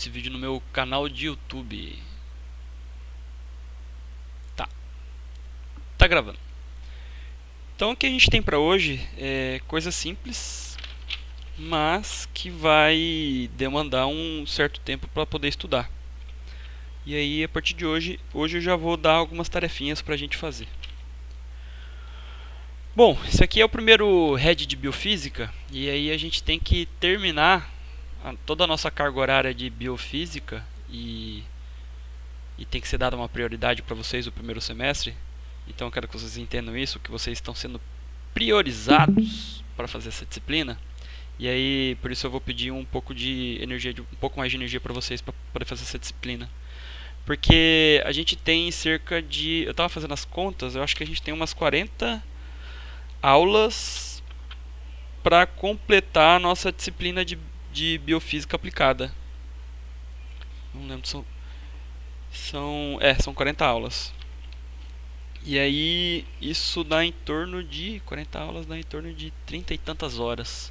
esse vídeo no meu canal de YouTube. Tá gravando. Então o que a gente tem para hoje é coisa simples, mas que vai demandar um certo tempo para poder estudar. E aí a partir de hoje eu já vou dar algumas tarefinhas para a gente fazer. Bom, esse aqui é o primeiro head de biofísica e aí a gente tem que terminar toda a nossa carga horária de biofísica e tem que ser dada uma prioridade para vocês no primeiro semestre. Então eu quero que vocês entendam isso, que vocês estão sendo priorizados para fazer essa disciplina. E aí, por isso eu vou pedir um pouco de energia, um pouco mais de energia para vocês para poder fazer essa disciplina. Porque a gente tem cerca de, eu estava fazendo as contas, eu acho que a gente tem umas 40 aulas para completar a nossa disciplina de biofísica aplicada. Não lembro, são 40 aulas. E aí isso dá em torno de 40 aulas, dá em torno de 30 e tantas horas.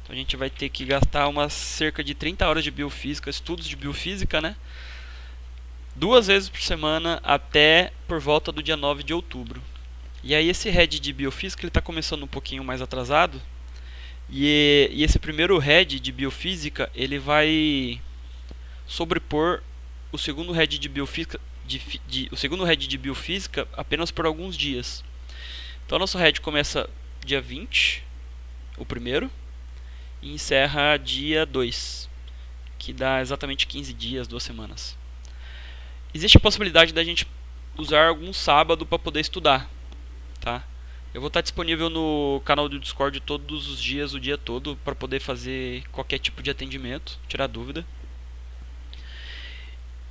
Então a gente vai ter que gastar umas cerca de 30 horas de biofísica, estudos de biofísica, né? 2 vezes por semana até por volta do dia 9 de outubro. E aí esse head de biofísica ele está começando um pouquinho mais atrasado. E esse primeiro head de biofísica ele vai sobrepor o segundo head de biofísica o segundo head de biofísica apenas por alguns dias. Então nosso head começa dia 20, o primeiro, e encerra dia 2, que dá exatamente 15 dias, 2 semanas. Existe a possibilidade da gente usar algum sábado para poder estudar, tá? Eu vou estar disponível no canal do Discord todos os dias, o dia todo, para poder fazer qualquer tipo de atendimento, tirar dúvida.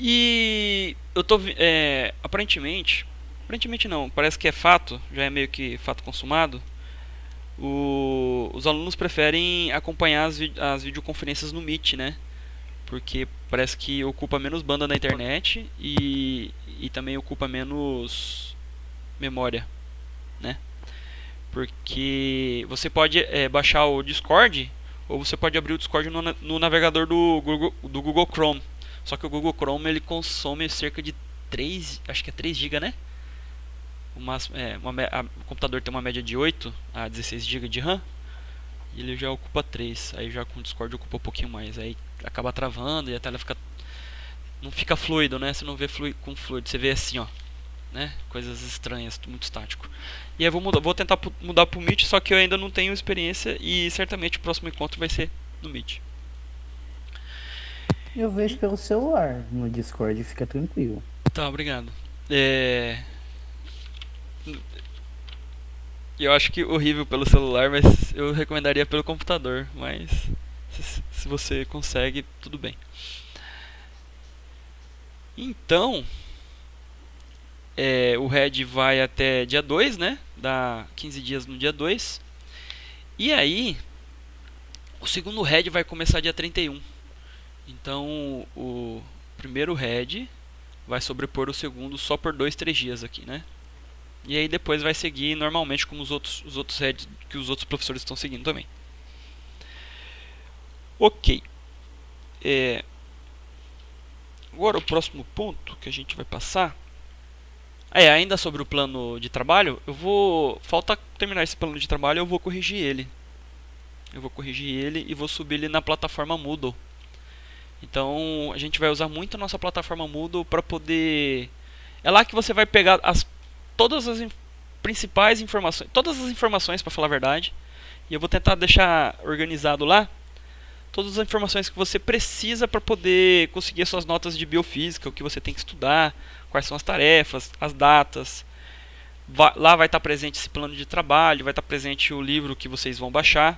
E eu tô aparentemente não, parece que é fato, já é meio que fato consumado. Os alunos preferem acompanhar as videoconferências no Meet, né? Porque parece que ocupa menos banda na internet e também ocupa menos memória, né? Porque você pode baixar o Discord ou você pode abrir o Discord no navegador do Google Chrome. Só que o Google Chrome ele consome cerca de 3, acho que é 3 GB, né? O computador tem uma média de 8 a 16 GB de RAM e ele já ocupa 3. Aí já com o Discord ocupa um pouquinho mais. Aí acaba travando e a tela não fica fluido, né? Você não vê com fluido, você vê assim, ó, né? Coisas estranhas, muito estático. E aí vou tentar mudar pro Meet, só que eu ainda não tenho experiência e certamente o próximo encontro vai ser no Meet. Eu vejo pelo celular no Discord, fica tranquilo. Tá, obrigado. Eu acho que horrível pelo celular, mas eu recomendaria pelo computador. Mas se você consegue, tudo bem. Então, o Red vai até dia 2, né? Dá 15 dias no dia 2. E aí, o segundo Red vai começar dia 31. Então, o primeiro Red vai sobrepor o segundo só por 2, 3 dias aqui, né? E aí depois vai seguir normalmente como os outros heads que os outros professores estão seguindo também. Ok. Agora o próximo ponto que a gente vai passar ainda sobre o plano de trabalho. Falta terminar esse plano de trabalho, eu vou corrigir ele. E vou subir ele na plataforma Moodle. Então a gente vai usar muito a nossa plataforma Moodle para poder. É lá que você vai pegar todas as principais informações, todas as informações para falar a verdade. E eu vou tentar deixar organizado lá todas as informações que você precisa para poder conseguir as suas notas de biofísica, o que você tem que estudar, quais são as tarefas, as datas. Lá vai estar presente esse plano de trabalho, vai estar presente o livro que vocês vão baixar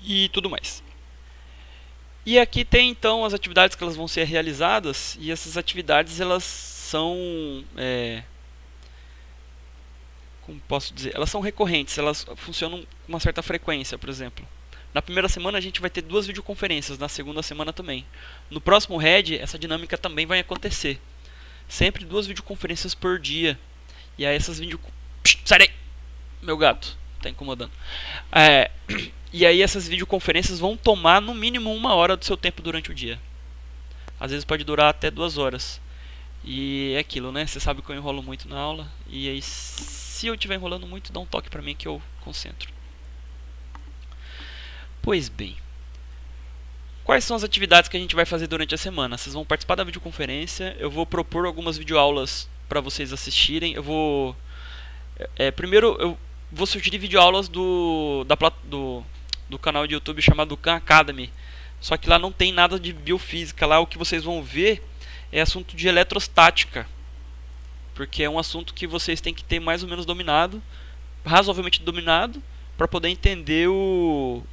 e tudo mais. E aqui tem então as atividades que elas vão ser realizadas, e essas atividades elas são como posso dizer, elas são recorrentes, elas funcionam com uma certa frequência. Por exemplo, na primeira semana a gente vai ter 2 videoconferências, na segunda semana também. No próximo Red, essa dinâmica também vai acontecer. Sempre 2 videoconferências por dia. E aí essas Sai daí, meu gato. tá incomodando. E aí essas videoconferências vão tomar no mínimo 1 hora do seu tempo durante o dia. Às vezes pode durar até 2 horas. E é aquilo, né? Você sabe que eu enrolo muito na aula. E aí, se eu estiver enrolando muito, dá um toque pra mim que eu concentro. Pois bem. Quais são as atividades que a gente vai fazer durante a semana? Vocês vão participar da videoconferência. Eu vou propor algumas videoaulas para vocês assistirem. Primeiro, eu vou sugerir videoaulas do canal de YouTube chamado Khan Academy. Só que lá não tem nada de biofísica. Lá o que vocês vão ver é assunto de eletrostática. Porque é um assunto que vocês têm que ter mais ou menos dominado, razoavelmente dominado, para poder entender o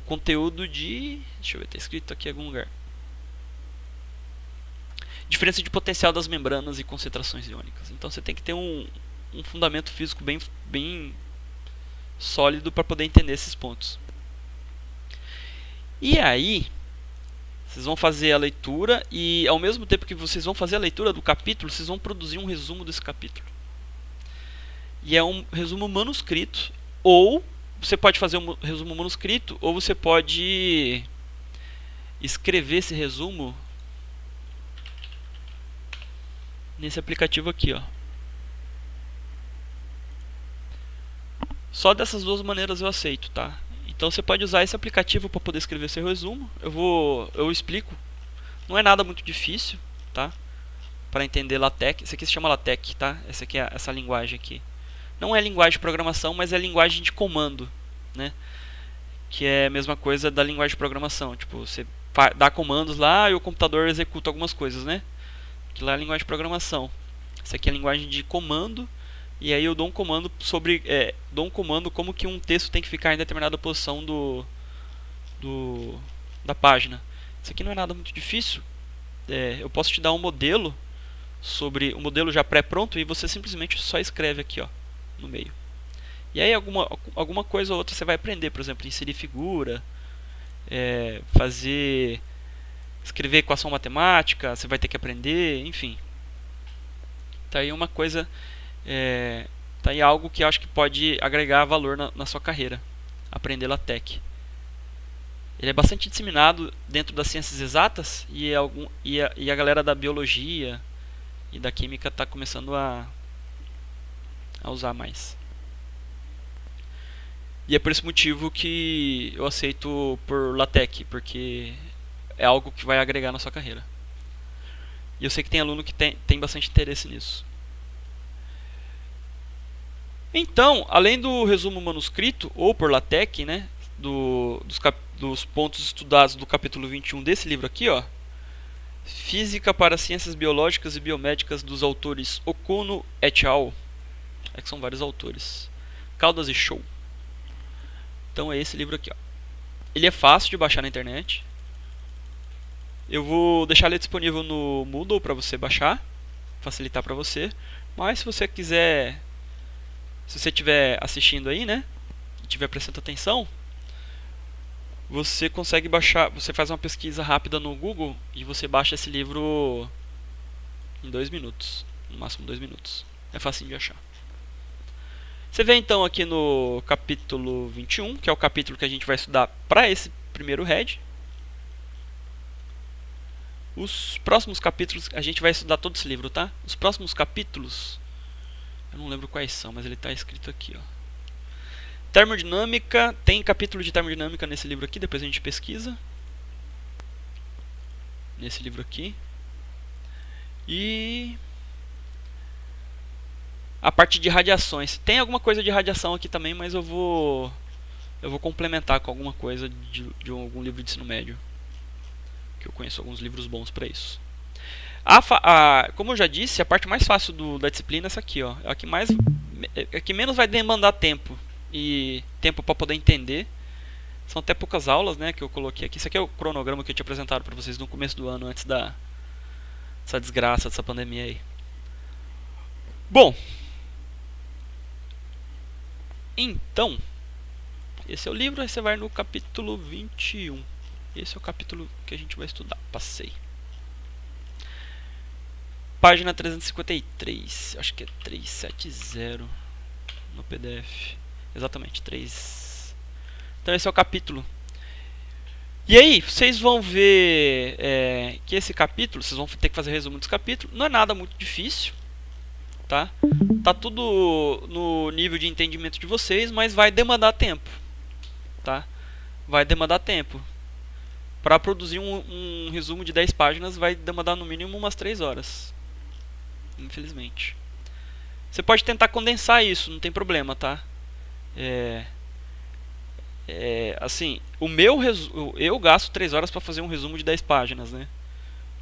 conteúdo de... Deixa eu ver, está escrito aqui em algum lugar. Diferença de potencial das membranas e concentrações iônicas. Então você tem que ter um fundamento físico bem sólido para poder entender esses pontos. E aí, vocês vão fazer a leitura e ao mesmo tempo que vocês vão fazer a leitura do capítulo, vocês vão produzir um resumo desse capítulo. E é um resumo manuscrito, ou você pode fazer um resumo manuscrito, ou você pode escrever esse resumo nesse aplicativo aqui, ó. Só dessas duas maneiras eu aceito, tá? Então você pode usar esse aplicativo para poder escrever seu resumo. Eu explico. Não é nada muito difícil, tá? Para entender LaTeX. Isso aqui se chama LaTeX, tá? Essa linguagem aqui. Não é linguagem de programação, mas é linguagem de comando, né? Que é a mesma coisa da linguagem de programação. Tipo, você dá comandos lá e o computador executa algumas coisas, né? Que lá é a linguagem de programação. Isso aqui é a linguagem de comando. E aí eu dou um comando como que um texto tem que ficar em determinada posição da página. Isso aqui não é nada muito difícil. Eu posso te dar um modelo já pré-pronto e você simplesmente só escreve aqui, ó, no meio. E aí alguma coisa ou outra você vai aprender, por exemplo, inserir figura, escrever equação matemática, você vai ter que aprender, enfim. Tá aí uma coisa, tá aí algo que eu acho que pode agregar valor na sua carreira, aprender LaTeX. Ele é bastante disseminado dentro das ciências exatas e a galera da biologia e da química está começando a usar mais. E é por esse motivo que eu aceito por LaTeX, porque é algo que vai agregar na sua carreira. E eu sei que tem aluno que tem bastante interesse nisso. Então, além do resumo manuscrito, ou por LaTeX, né, dos pontos estudados do capítulo 21 desse livro aqui, ó, Física para Ciências Biológicas e Biomédicas, dos autores Okuno et al. Que são vários autores. Caldas e Show. Então é esse livro aqui, ó. Ele é fácil de baixar na internet. Eu vou deixar ele disponível no Moodle para você baixar, facilitar para você. Mas se você quiser, se você estiver assistindo aí, né, e estiver prestando atenção, você consegue baixar, você faz uma pesquisa rápida no Google e você baixa esse livro em 2 minutos, no máximo 2 minutos. É facinho de achar. Você vê então aqui no capítulo 21, que é o capítulo que a gente vai estudar para esse primeiro head. Os próximos capítulos, a gente vai estudar todo esse livro, tá? Os próximos capítulos, eu não lembro quais são, mas ele está escrito aqui, ó. Termodinâmica, tem capítulo de termodinâmica nesse livro aqui, depois a gente pesquisa. Nesse livro aqui. E a parte de radiações. Tem alguma coisa de radiação aqui também, mas eu vou complementar com alguma coisa de algum livro de ensino médio. Que eu conheço alguns livros bons para isso. Como eu já disse, a parte mais fácil da disciplina é essa aqui, ó. É a que menos vai demandar tempo e tempo para poder entender. São até poucas aulas, né, que eu coloquei aqui. Isso aqui é o cronograma que eu tinha apresentado para vocês no começo do ano, antes dessa desgraça, dessa pandemia aí. Bom, então, esse é o livro, aí você vai no capítulo 21. Esse é o capítulo que a gente vai estudar. Passei. Página 353. Acho que é 370. no PDF. Exatamente, 3. Então esse é o capítulo. E aí, vocês vão ver que esse capítulo, vocês vão ter que fazer resumo desse capítulo, não é nada muito difícil, tá? Tá tudo no nível de entendimento de vocês, mas vai demandar tempo, tá? Vai demandar tempo. Para produzir um resumo de 10 páginas vai demandar no mínimo umas 3 horas, infelizmente. Você pode tentar condensar isso, não tem problema, tá? Assim, eu gasto 3 horas para fazer um resumo de 10 páginas, né?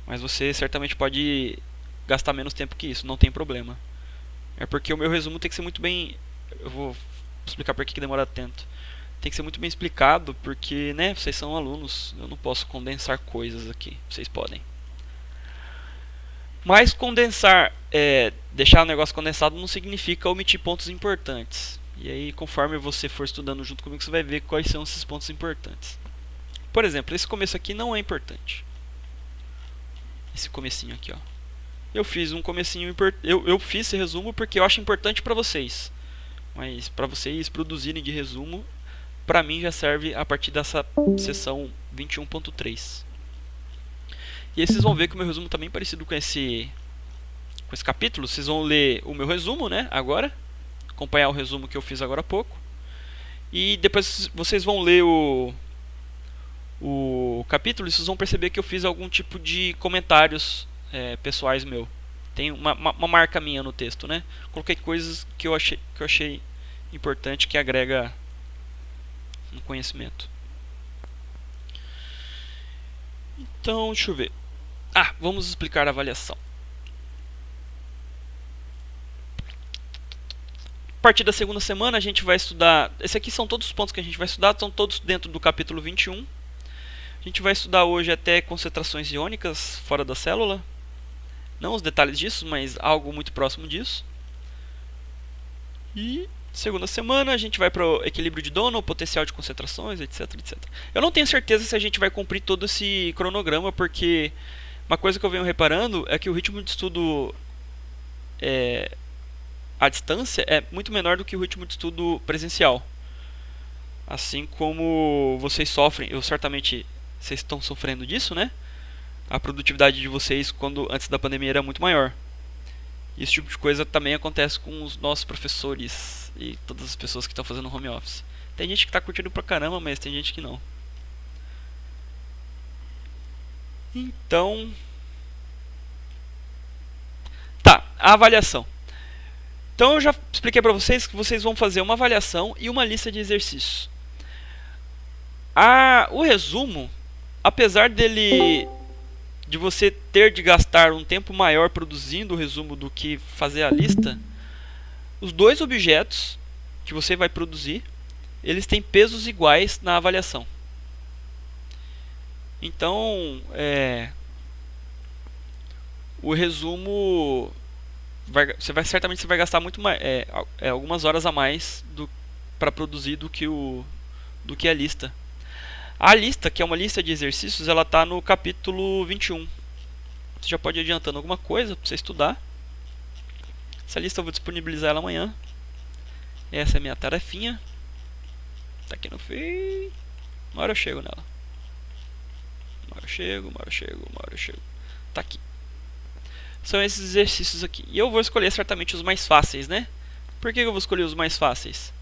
Mas você certamente pode gastar menos tempo que isso, não tem problema. É porque o meu resumo tem que ser muito bem... Eu vou explicar por que demora tanto. Tem que ser muito bem explicado, porque, né, vocês são alunos, eu não posso condensar coisas aqui, vocês podem. Mas condensar, deixar o negócio condensado não significa omitir pontos importantes. E aí, conforme você for estudando junto comigo, você vai ver quais são esses pontos importantes. Por exemplo, esse começo aqui não é importante. Esse comecinho aqui, ó. Eu fiz um comecinho, eu fiz esse resumo porque eu acho importante para vocês. Mas para vocês produzirem de resumo, para mim já serve a partir dessa seção 21.3. E aí vocês vão ver que o meu resumo está bem parecido com esse capítulo. Vocês vão ler o meu resumo, né, agora. Acompanhar o resumo que eu fiz agora há pouco. E depois vocês vão ler o capítulo e vocês vão perceber que eu fiz algum tipo de comentários pessoais meu. Tem uma marca minha no texto, né? Coloquei coisas que eu achei importante, que agrega no conhecimento. Então, deixa eu ver. Vamos explicar a avaliação. A partir da segunda semana a gente vai estudar... Esses aqui são todos os pontos que a gente vai estudar, são todos dentro do capítulo 21. A gente vai estudar hoje até concentrações iônicas fora da célula. Não os detalhes disso, mas algo muito próximo disso. E segunda semana a gente vai para o equilíbrio de Donald, potencial de concentrações, etc, etc. Eu não tenho certeza se a gente vai cumprir todo esse cronograma, porque uma coisa que eu venho reparando é que o ritmo de estudo à distância é muito menor do que o ritmo de estudo presencial. Assim como vocês sofrem, certamente vocês estão sofrendo disso, né? A produtividade de vocês antes da pandemia era muito maior. E esse tipo de coisa também acontece com os nossos professores e todas as pessoas que estão fazendo home office. Tem gente que está curtindo pra caramba, mas tem gente que não. Então... Tá, a avaliação. Então eu já expliquei para vocês que vocês vão fazer uma avaliação e uma lista de exercícios. O resumo, apesar de você ter de gastar um tempo maior produzindo o resumo do que fazer a lista, os dois objetos que você vai produzir, eles têm pesos iguais na avaliação. Então, o resumo certamente você vai gastar muito mais, algumas horas a mais para produzir do que a lista. A lista, que é uma lista de exercícios, ela está no capítulo 21. Você já pode ir adiantando alguma coisa para você estudar. Essa lista eu vou disponibilizar ela amanhã. Essa é a minha tarefinha. Tá aqui no fim. Uma hora eu chego nela. Uma hora eu chego. Tá aqui. São esses exercícios aqui. E eu vou escolher certamente os mais fáceis, né? Por que eu vou escolher os mais fáceis?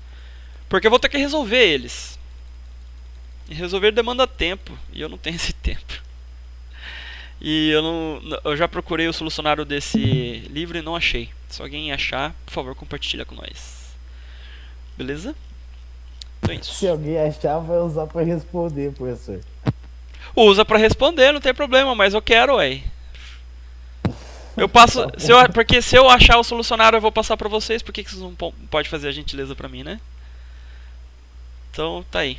Porque eu vou ter que resolver eles. E resolver demanda tempo. E eu não tenho esse tempo. E eu já procurei o solucionário desse livro e não achei. Se alguém achar, por favor, compartilha com nós. Beleza? Então é isso. Se alguém achar, vai usar pra responder, professor. Usa pra responder, não tem problema, mas eu quero, ué. Eu passo. Porque se eu achar o solucionário, eu vou passar pra vocês. Por que vocês não podem fazer a gentileza pra mim, né? Então, tá aí.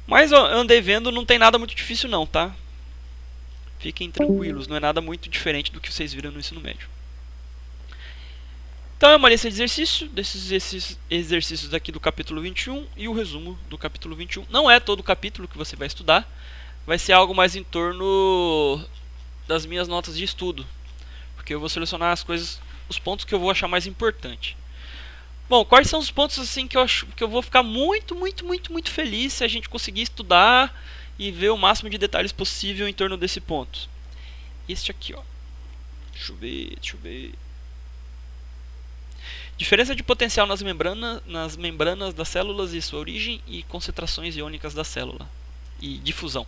Mas eu andei vendo, não tem nada muito difícil não, tá? Fiquem tranquilos, não é nada muito diferente do que vocês viram no ensino médio. Então é uma lista de exercícios, desses exercícios aqui do capítulo 21 e o resumo do capítulo 21. Não é todo o capítulo que você vai estudar, vai ser algo mais em torno das minhas notas de estudo. Porque eu vou selecionar as coisas, os pontos que eu vou achar mais importante. Bom, quais são os pontos assim que eu acho que eu vou ficar muito, muito, muito, muito feliz se a gente conseguir estudar e ver o máximo de detalhes possível em torno desse ponto? Este aqui, ó. Deixa eu ver. Diferença de potencial nas membranas das células e sua origem e concentrações iônicas da célula e difusão.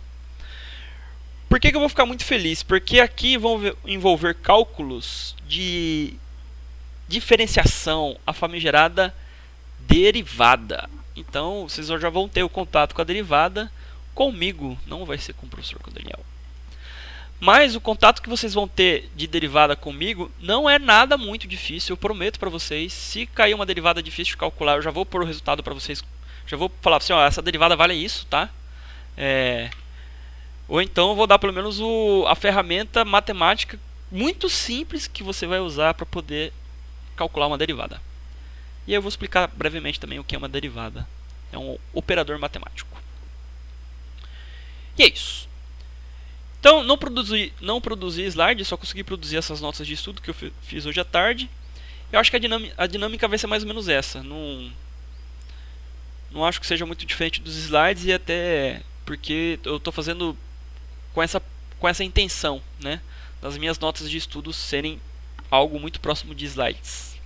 Por que eu vou ficar muito feliz? Porque aqui vão envolver cálculos de diferenciação, a famigerada derivada. Então, vocês já vão ter o contato com a derivada comigo, não vai ser com o professor Daniel. Mas o contato que vocês vão ter de derivada comigo não é nada muito difícil, eu prometo para vocês. Se cair uma derivada difícil de calcular, eu já vou pôr o resultado para vocês. Já vou falar assim, ó, essa derivada vale isso, tá? Ou então eu vou dar pelo menos a ferramenta matemática muito simples que você vai usar para poder calcular uma derivada. E aí eu vou explicar brevemente também o que é uma derivada. É um operador matemático. E é isso. Então, não produzi slide, só consegui produzir essas notas de estudo que eu fiz hoje à tarde. Eu acho que a dinâmica vai ser mais ou menos essa. Não acho que seja muito diferente dos slides, e até porque eu estou fazendo com essa intenção, né, das minhas notas de estudo serem algo muito próximo de slides.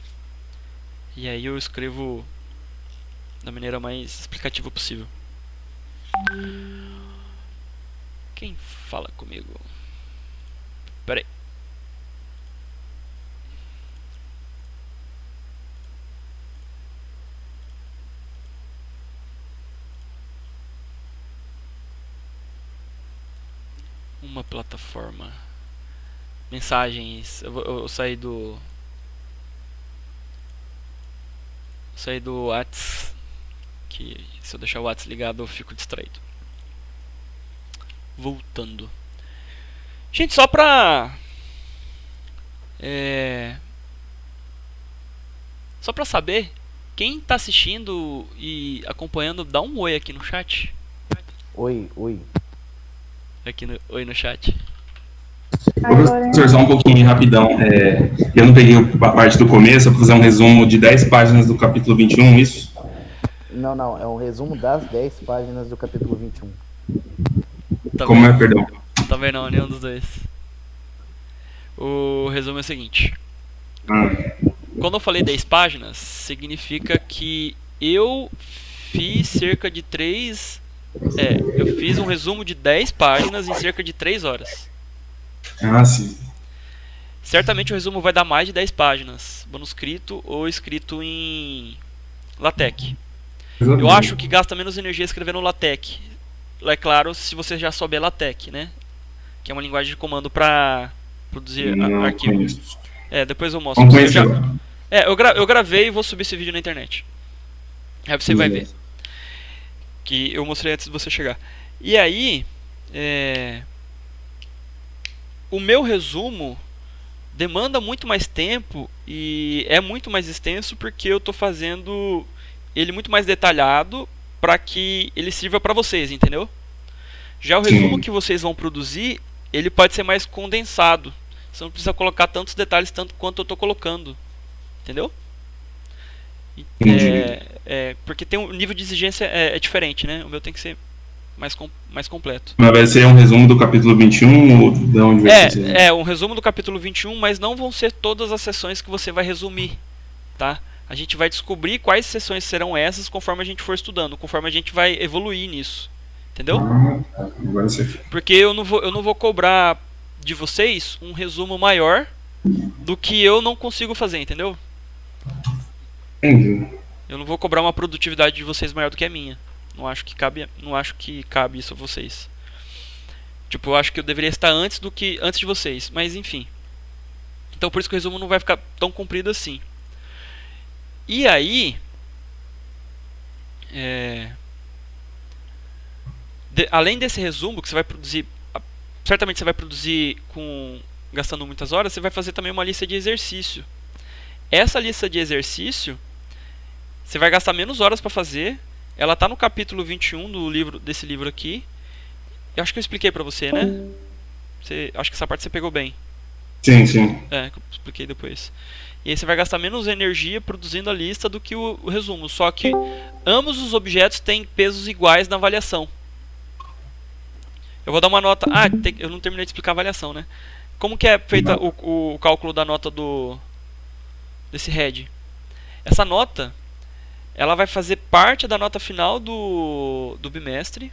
E aí eu escrevo da maneira mais explicativa possível. Quem fala comigo? Pera aí. Uma plataforma. Mensagens. Eu saí do Whats, que se eu deixar o Whats ligado eu fico distraído. Voltando. Gente, só pra saber, quem tá assistindo e acompanhando, dá um oi aqui no chat. Oi. Oi no chat. Professor, só um pouquinho rapidão. Eu não peguei a parte do começo, eu vou fazer um resumo de 10 páginas do capítulo 21, isso? Não, é um resumo das 10 páginas do capítulo 21. Como é, perdão? Também não, nenhum dos dois. O resumo é o seguinte. Quando eu falei 10 páginas, significa que eu fiz cerca de 3... eu fiz um resumo de 10 páginas em cerca de 3 horas. Ah, sim. Certamente o resumo vai dar mais de 10 páginas, manuscrito ou escrito em LaTeX. Eu acho que gasta menos energia escrevendo LaTeX. É claro, se você já souber LaTeX, né? Que é uma linguagem de comando para produzir arquivos. Depois eu mostro. Eu gravei e vou subir esse vídeo na internet. Aí você vai ver. Que eu mostrei antes de você chegar. E aí, o meu resumo demanda muito mais tempo e é muito mais extenso porque eu estou fazendo ele muito mais detalhado para que ele sirva para vocês, entendeu? Já o resumo que vocês vão produzir, ele pode ser mais condensado. Você não precisa colocar tantos detalhes tanto quanto eu estou colocando, entendeu? Porque tem um nível de exigência é diferente, né? O meu tem que ser mais completo. Mas vai ser um resumo do capítulo 21 ou de onde vai ser? Um resumo do capítulo 21, mas não vão ser todas as sessões que você vai resumir, tá? A gente vai descobrir quais sessões serão essas conforme a gente for estudando, conforme a gente vai evoluir nisso, entendeu? Agora sim. Porque eu não vou cobrar de vocês um resumo maior do que eu não consigo fazer, entendeu? Entendi. Eu não vou cobrar uma produtividade de vocês maior do que a minha. Não acho que cabe isso a vocês. Tipo, eu acho que eu deveria estar antes de vocês, mas enfim. Então por isso que o resumo não vai ficar tão comprido assim. E aí, além desse resumo que você vai produzir, certamente você vai produzir gastando muitas horas, você vai fazer também uma lista de exercício. Essa lista de exercício você vai gastar menos horas para fazer. Ela está no capítulo 21 desse livro aqui. Eu acho que eu expliquei para você, né? Acho que essa parte você pegou bem. Sim, sim. Que eu expliquei depois. E aí você vai gastar menos energia produzindo a lista do que o resumo. Só que ambos os objetos têm pesos iguais na avaliação. Eu vou dar uma nota... eu não terminei de explicar a avaliação, né? Como que é feita o cálculo da nota desse head? Essa nota, ela vai fazer parte da nota final do bimestre.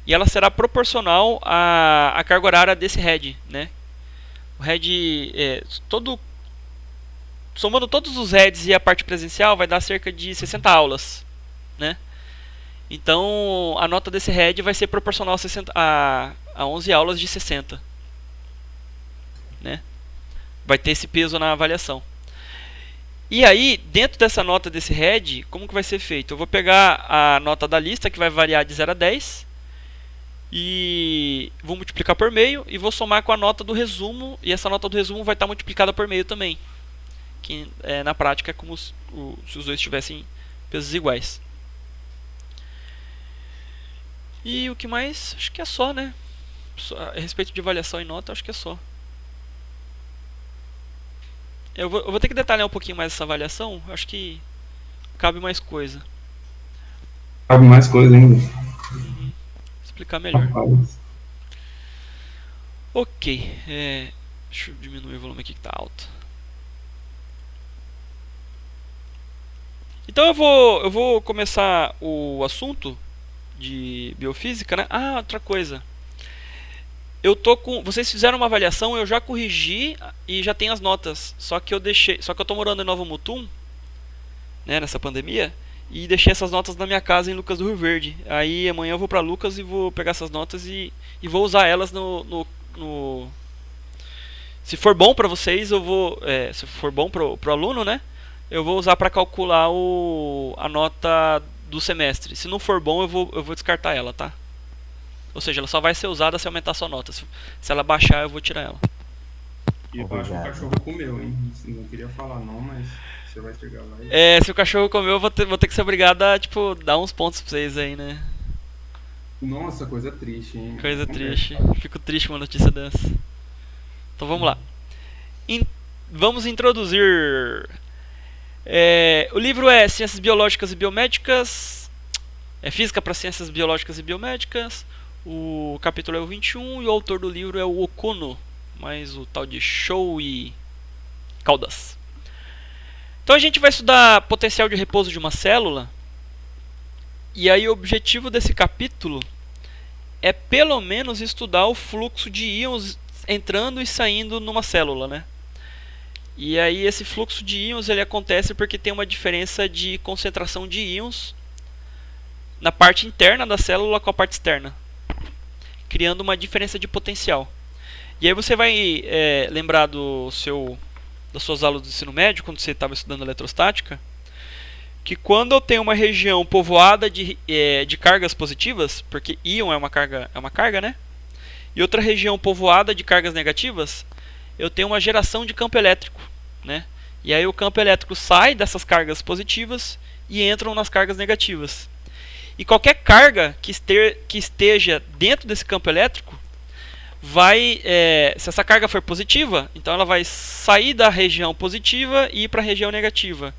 E ela será proporcional à carga horária desse head, né? O head, somando todos os heads e a parte presencial, vai dar cerca de 60 aulas, né? Então, a nota desse head vai ser proporcional a 11 aulas de 60, né? Vai ter esse peso na avaliação. E aí, dentro dessa nota desse head, como que vai ser feito? Eu vou pegar a nota da lista, que vai variar de 0 a 10, e vou multiplicar por meio, e vou somar com a nota do resumo, e essa nota do resumo vai estar multiplicada por meio também. Que na prática é como se os dois tivessem pesos iguais. E o que mais? Acho que é só, né? A respeito de avaliação e nota, acho que é só. Eu vou ter que detalhar um pouquinho mais essa avaliação. Acho que cabe mais coisa. Cabe mais coisa ainda. Explicar melhor. Rapaz. Ok. Deixa eu diminuir o volume aqui que tá alto. Então eu vou começar o assunto de biofísica, né? Outra coisa. Vocês fizeram uma avaliação, eu já corrigi e já tenho as notas. Só que eu tô morando em Novo Mutum, né, nessa pandemia, e deixei essas notas na minha casa em Lucas do Rio Verde. Aí amanhã eu vou pra Lucas e vou pegar essas notas e vou usar elas se for bom pra vocês, eu vou, se for bom pro aluno, né? Eu vou usar pra calcular a nota do semestre. Se não for bom, eu vou descartar ela, tá? Ou seja, ela só vai ser usada se aumentar a sua nota. Se ela baixar, eu vou tirar ela. E eu acho que o cachorro comeu, hein? Não queria falar não, mas você vai chegar lá. Se o cachorro comeu, eu vou ter que ser obrigado a, dar uns pontos pra vocês aí, né? Nossa, coisa triste, hein? Coisa triste. Fico triste com uma notícia dessa. Então vamos lá. Vamos introduzir... o livro é Ciências Biológicas e Biomédicas. É Física para Ciências Biológicas e Biomédicas. O capítulo é o 21 e o autor do livro é o Okuno, mais o tal de Show e Caldas. Então a gente vai estudar potencial de repouso de uma célula. E aí o objetivo desse capítulo é pelo menos estudar o fluxo de íons entrando e saindo numa célula, né? E aí esse fluxo de íons ele acontece porque tem uma diferença de concentração de íons na parte interna da célula com a parte externa, criando uma diferença de potencial. E aí você vai lembrar das suas aulas do ensino médio, quando você estava estudando eletrostática, que quando eu tenho uma região povoada de cargas positivas, porque íon é uma carga, né? E outra região povoada de cargas negativas, eu tenho uma geração de campo elétrico, né? E aí o campo elétrico sai dessas cargas positivas e entram nas cargas negativas. E qualquer carga que esteja dentro desse campo elétrico se essa carga for positiva, então ela vai sair da região positiva e ir para a região negativa.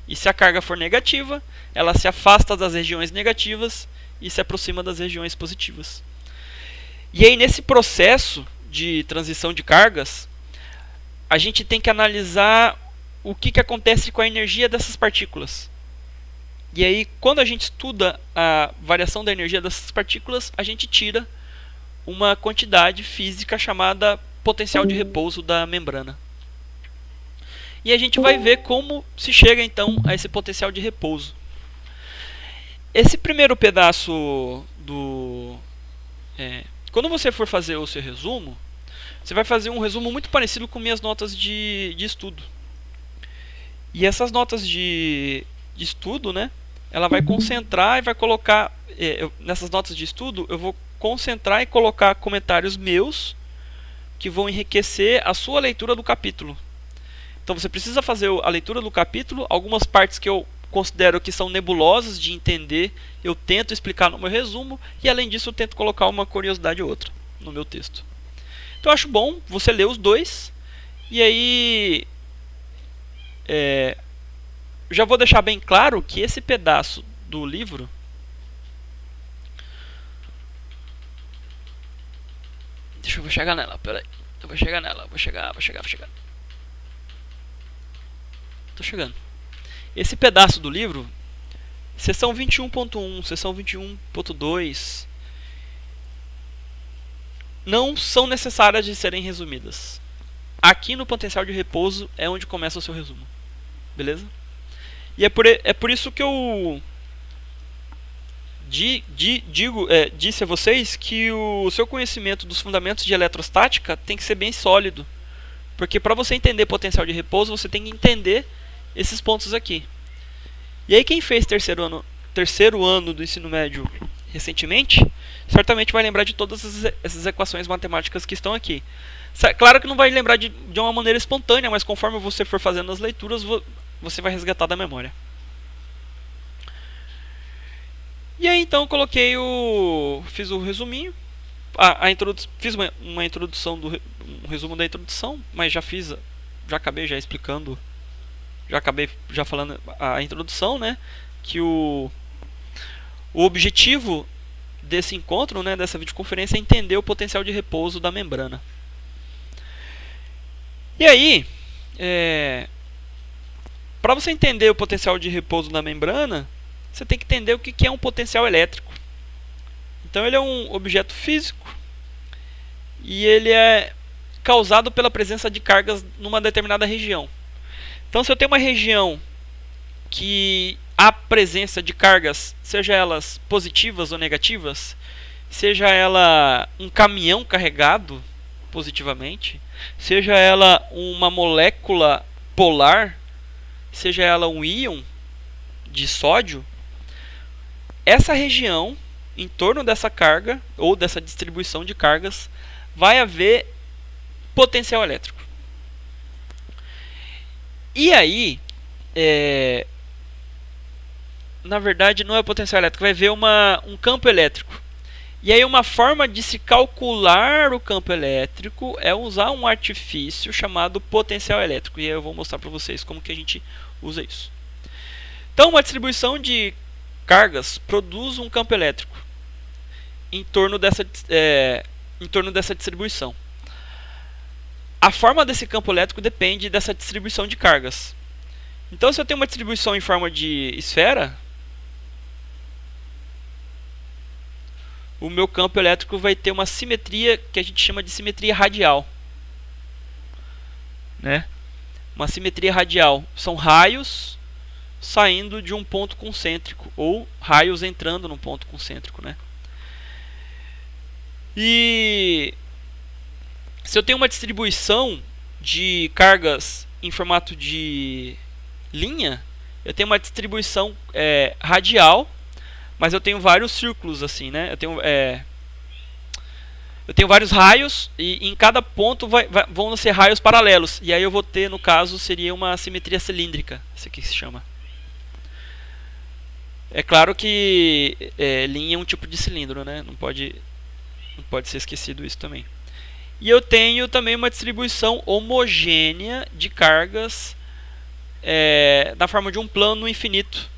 E se a carga for negativa, ela se afasta das regiões negativas e se aproxima das regiões positivas. E aí nesse processo de transição de cargas, a gente tem que analisar o que acontece com a energia dessas partículas. E aí, quando a gente estuda a variação da energia dessas partículas, a gente tira uma quantidade física chamada potencial de repouso da membrana. E a gente vai ver como se chega então a esse potencial de repouso. Esse primeiro pedaço quando você for fazer o seu resumo, você vai fazer um resumo muito parecido com minhas notas de estudo. E essas notas de estudo, né? Ela vai concentrar e vai colocar... nessas notas de estudo, eu vou concentrar e colocar comentários meus que vão enriquecer a sua leitura do capítulo. Então você precisa fazer a leitura do capítulo. Algumas partes que eu considero que são nebulosas de entender, eu tento explicar no meu resumo. E além disso, eu tento colocar uma curiosidade ou outra no meu texto. Então eu acho bom você ler os dois. E aí, já vou deixar bem claro que esse pedaço do livro vou chegar nela, peraí. Eu vou chegar nela, vou chegar. Tô chegando. Esse pedaço do livro, seção 21.1, seção 21.2, não são necessárias de serem resumidas. Aqui no potencial de repouso é onde começa o seu resumo. Beleza? E é por isso que eu disse a vocês que o seu conhecimento dos fundamentos de eletrostática tem que ser bem sólido. Porque para você entender potencial de repouso, você tem que entender esses pontos aqui. E aí quem fez terceiro ano do ensino médio recentemente, certamente vai lembrar de todas essas equações matemáticas que estão aqui. Claro que não vai lembrar de uma maneira espontânea, mas conforme você for fazendo as leituras, você vai resgatar da memória. E aí então fiz o resuminho, fiz uma introdução um resumo da introdução, mas já acabei já explicando, já acabei já falando a introdução, né, que o objetivo desse encontro, né, dessa videoconferência é entender o potencial de repouso da membrana. E aí, para você entender o potencial de repouso da membrana, você tem que entender o que é um potencial elétrico. Então ele é um objeto físico e ele é causado pela presença de cargas numa determinada região. Então se eu tenho uma região que há presença de cargas, seja elas positivas ou negativas, seja ela um caminhão carregado positivamente, seja ela uma molécula polar, seja ela um íon de sódio, essa região, em torno dessa carga, ou dessa distribuição de cargas, vai haver potencial elétrico. E aí, na verdade não é potencial elétrico, vai haver um campo elétrico. E aí uma forma de se calcular o campo elétrico é usar um artifício chamado potencial elétrico. E aí eu vou mostrar para vocês como que a gente usa isso. Então uma distribuição de cargas produz um campo elétrico em torno dessa distribuição. A forma desse campo elétrico depende dessa distribuição de cargas. Então se eu tenho uma distribuição em forma de esfera, o meu campo elétrico vai ter uma simetria que a gente chama de simetria radial, né? Uma simetria radial são raios saindo de um ponto concêntrico ou raios entrando num ponto concêntrico, né? E se eu tenho uma distribuição de cargas em formato de linha, eu tenho uma distribuição radial, mas eu tenho vários círculos assim, né? Eu tenho vários raios e em cada ponto vão ser raios paralelos. E aí eu vou ter, no caso, seria uma simetria cilíndrica, isso aqui que se chama. É claro que linha é um tipo de cilindro, né? Não pode ser esquecido isso também. E eu tenho também uma distribuição homogênea de cargas na forma de um plano infinito.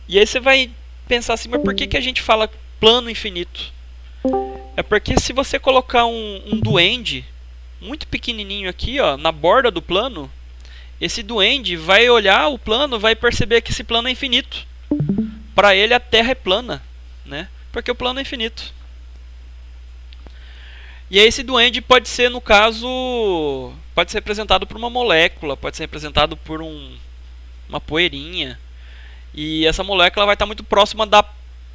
E aí você vai pensar assim, mas por que a gente fala plano infinito? É porque se você colocar um duende muito pequenininho aqui, ó, na borda do plano, esse duende vai olhar o plano, vai perceber que esse plano é infinito. Para ele a Terra é plana, né? Porque o plano é infinito. E aí esse duende pode ser, no caso, pode ser representado por uma molécula, pode ser representado por uma poeirinha. E essa molécula vai estar muito próxima da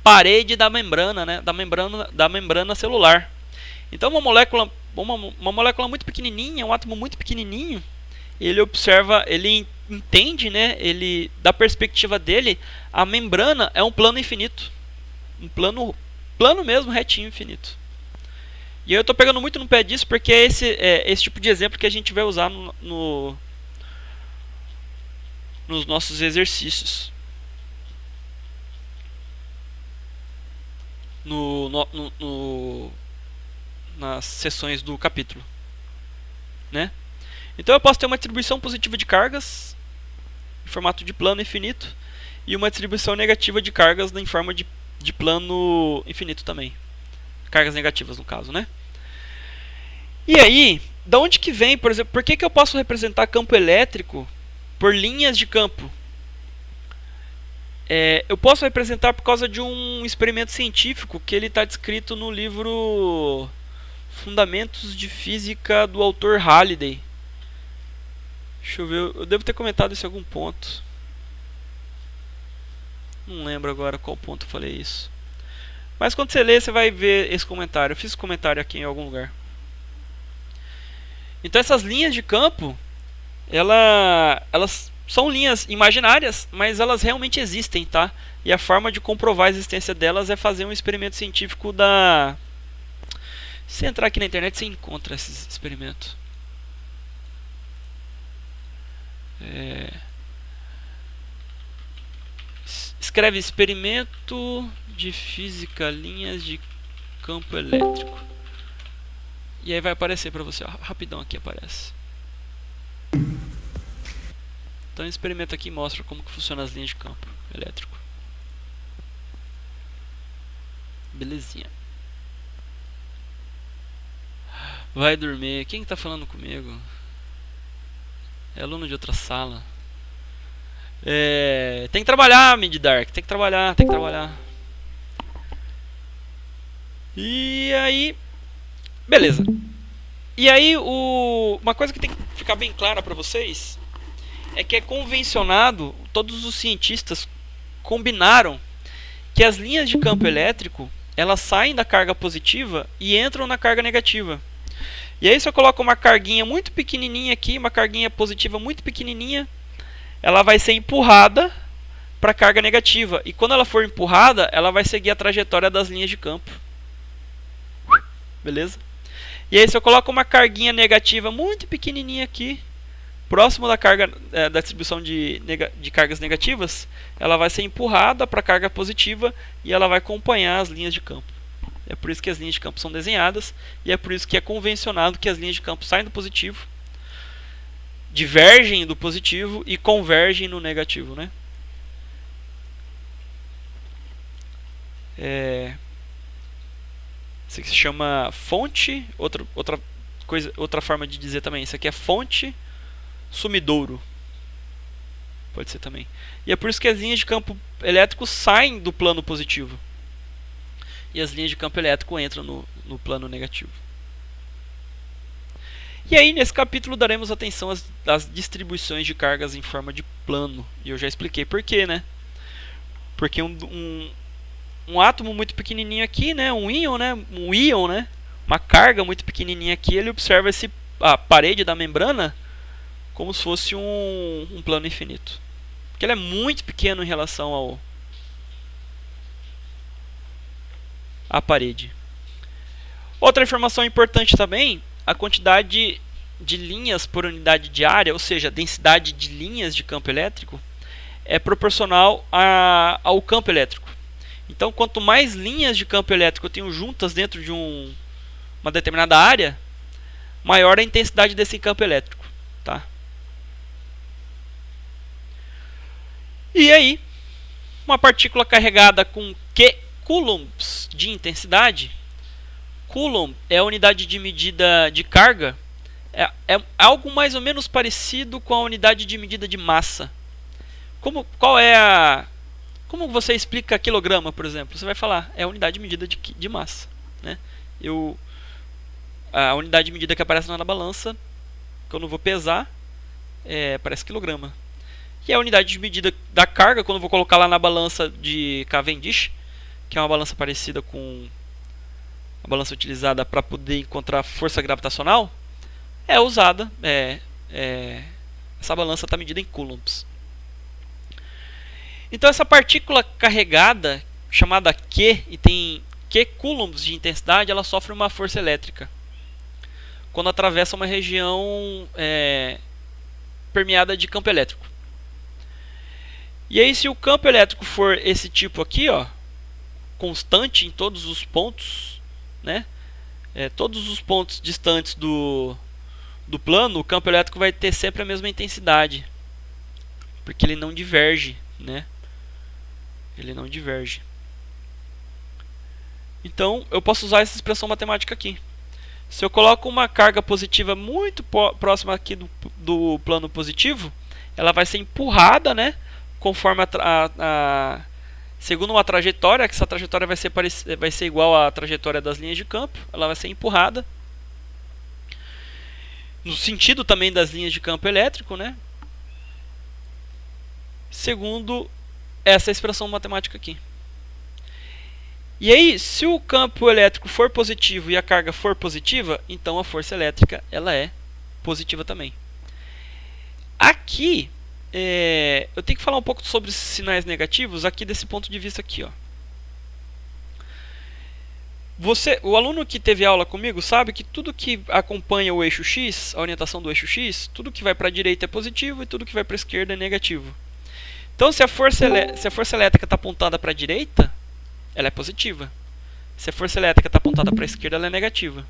parede da membrana, né? Da membrana celular. Então uma molécula muito pequenininha, um átomo muito pequenininho, ele observa, ele entende, né? Ele, da perspectiva dele, a membrana é um plano infinito, um plano mesmo, retinho, infinito. E eu estou pegando muito no pé disso porque é esse tipo de exemplo que a gente vai usar nos nossos exercícios, nas sessões do capítulo. né? Então eu posso ter uma distribuição positiva de cargas em formato de plano infinito e uma distribuição negativa de cargas em forma de plano infinito também. Cargas negativas no caso, né? E aí, da onde que vem, por exemplo, por que eu posso representar campo elétrico por linhas de campo? Eu posso representar por causa de um experimento científico que ele está descrito no livro Fundamentos de Física do autor Halliday. Deixa eu ver, eu devo ter comentado isso em algum ponto. Não lembro agora qual ponto eu falei isso. Mas quando você ler, você vai ver esse comentário. Eu fiz esse comentário aqui em algum lugar. Então essas linhas de campo, elas são linhas imaginárias, mas elas realmente existem, tá? E a forma de comprovar a existência delas é fazer um experimento científico da... Se entrar aqui na internet, você encontra esses experimentos. Escreve experimento de física, linhas de campo elétrico. E aí vai aparecer para você, ó, rapidão aqui aparece. Então o experimento aqui mostra como que funciona as linhas de campo elétrico. Belezinha. Vai dormir. Quem está falando comigo? É aluno de outra sala. Tem que trabalhar, Mid-Dark. Tem que trabalhar. E aí... Beleza. E aí, uma coisa que tem que ficar bem clara para vocês é que é convencionado, todos os cientistas combinaram que as linhas de campo elétrico, elas saem da carga positiva e entram na carga negativa. E aí se eu coloco uma carguinha muito pequenininha aqui, uma carguinha positiva muito pequenininha, ela vai ser empurrada para a carga negativa. E quando ela for empurrada, ela vai seguir a trajetória das linhas de campo. Beleza? E aí se eu coloco uma carguinha negativa muito pequenininha aqui, próximo da carga da distribuição de cargas negativas, ela vai ser empurrada para a carga positiva e ela vai acompanhar as linhas de campo. É por isso que as linhas de campo são desenhadas e é por isso que é convencionado que as linhas de campo saem do positivo, divergem do positivo e convergem no negativo, né? Isso aqui se chama fonte, outra forma de dizer também, isso aqui é fonte sumidouro. Pode ser também. E é por isso que as linhas de campo elétrico saem do plano positivo. E as linhas de campo elétrico entram no plano negativo. E aí, nesse capítulo, daremos atenção às distribuições de cargas em forma de plano. E eu já expliquei por quê, né? Porque um átomo muito pequenininho aqui, né? Um íon, né? Uma carga muito pequenininha aqui, ele observa a parede da membrana como se fosse um plano infinito. Porque ele é muito pequeno em relação à parede. Outra informação importante também, a quantidade de linhas por unidade de área, ou seja, a densidade de linhas de campo elétrico, é proporcional ao campo elétrico. Então, quanto mais linhas de campo elétrico eu tenho juntas dentro de uma determinada área, maior a intensidade desse campo elétrico. Tá? E aí, uma partícula carregada com Q coulombs de intensidade, coulomb é a unidade de medida de carga, é algo mais ou menos parecido com a unidade de medida de massa. Como você explica quilograma, por exemplo? Você vai falar, é a unidade de medida de massa. Né? A unidade de medida que aparece na balança, quando eu vou pesar, parece quilograma. E a unidade de medida da carga, quando eu vou colocar lá na balança de Cavendish, que é uma balança parecida com a balança utilizada para poder encontrar força gravitacional, é usada, essa balança está medida em coulombs. Então essa partícula carregada, chamada Q, e tem Q coulombs de intensidade, ela sofre uma força elétrica quando atravessa uma região permeada de campo elétrico. E aí, se o campo elétrico for esse tipo aqui, ó, constante em todos os pontos, né? Todos os pontos distantes do do plano, o campo elétrico vai ter sempre a mesma intensidade, porque ele não diverge, né? Ele não diverge. Então, eu posso usar essa expressão matemática aqui. Se eu coloco uma carga positiva muito próxima aqui do plano positivo, ela vai ser empurrada, né? Conforme segundo uma trajetória, que essa trajetória vai ser igual à trajetória das linhas de campo, ela vai ser empurrada no sentido também das linhas de campo elétrico, né? Segundo essa expressão matemática aqui. E aí, se o campo elétrico for positivo e a carga for positiva, então a força elétrica ela é positiva também. Aqui, eu tenho que falar um pouco sobre sinais negativos aqui desse ponto de vista aqui, ó. O aluno que teve aula comigo sabe que tudo que acompanha o eixo X, a orientação do eixo X, tudo que vai para a direita é positivo e tudo que vai para a esquerda é negativo. Então, se a força elétrica está apontada para a direita, ela é positiva. Se a força elétrica está apontada para a esquerda, ela é negativa.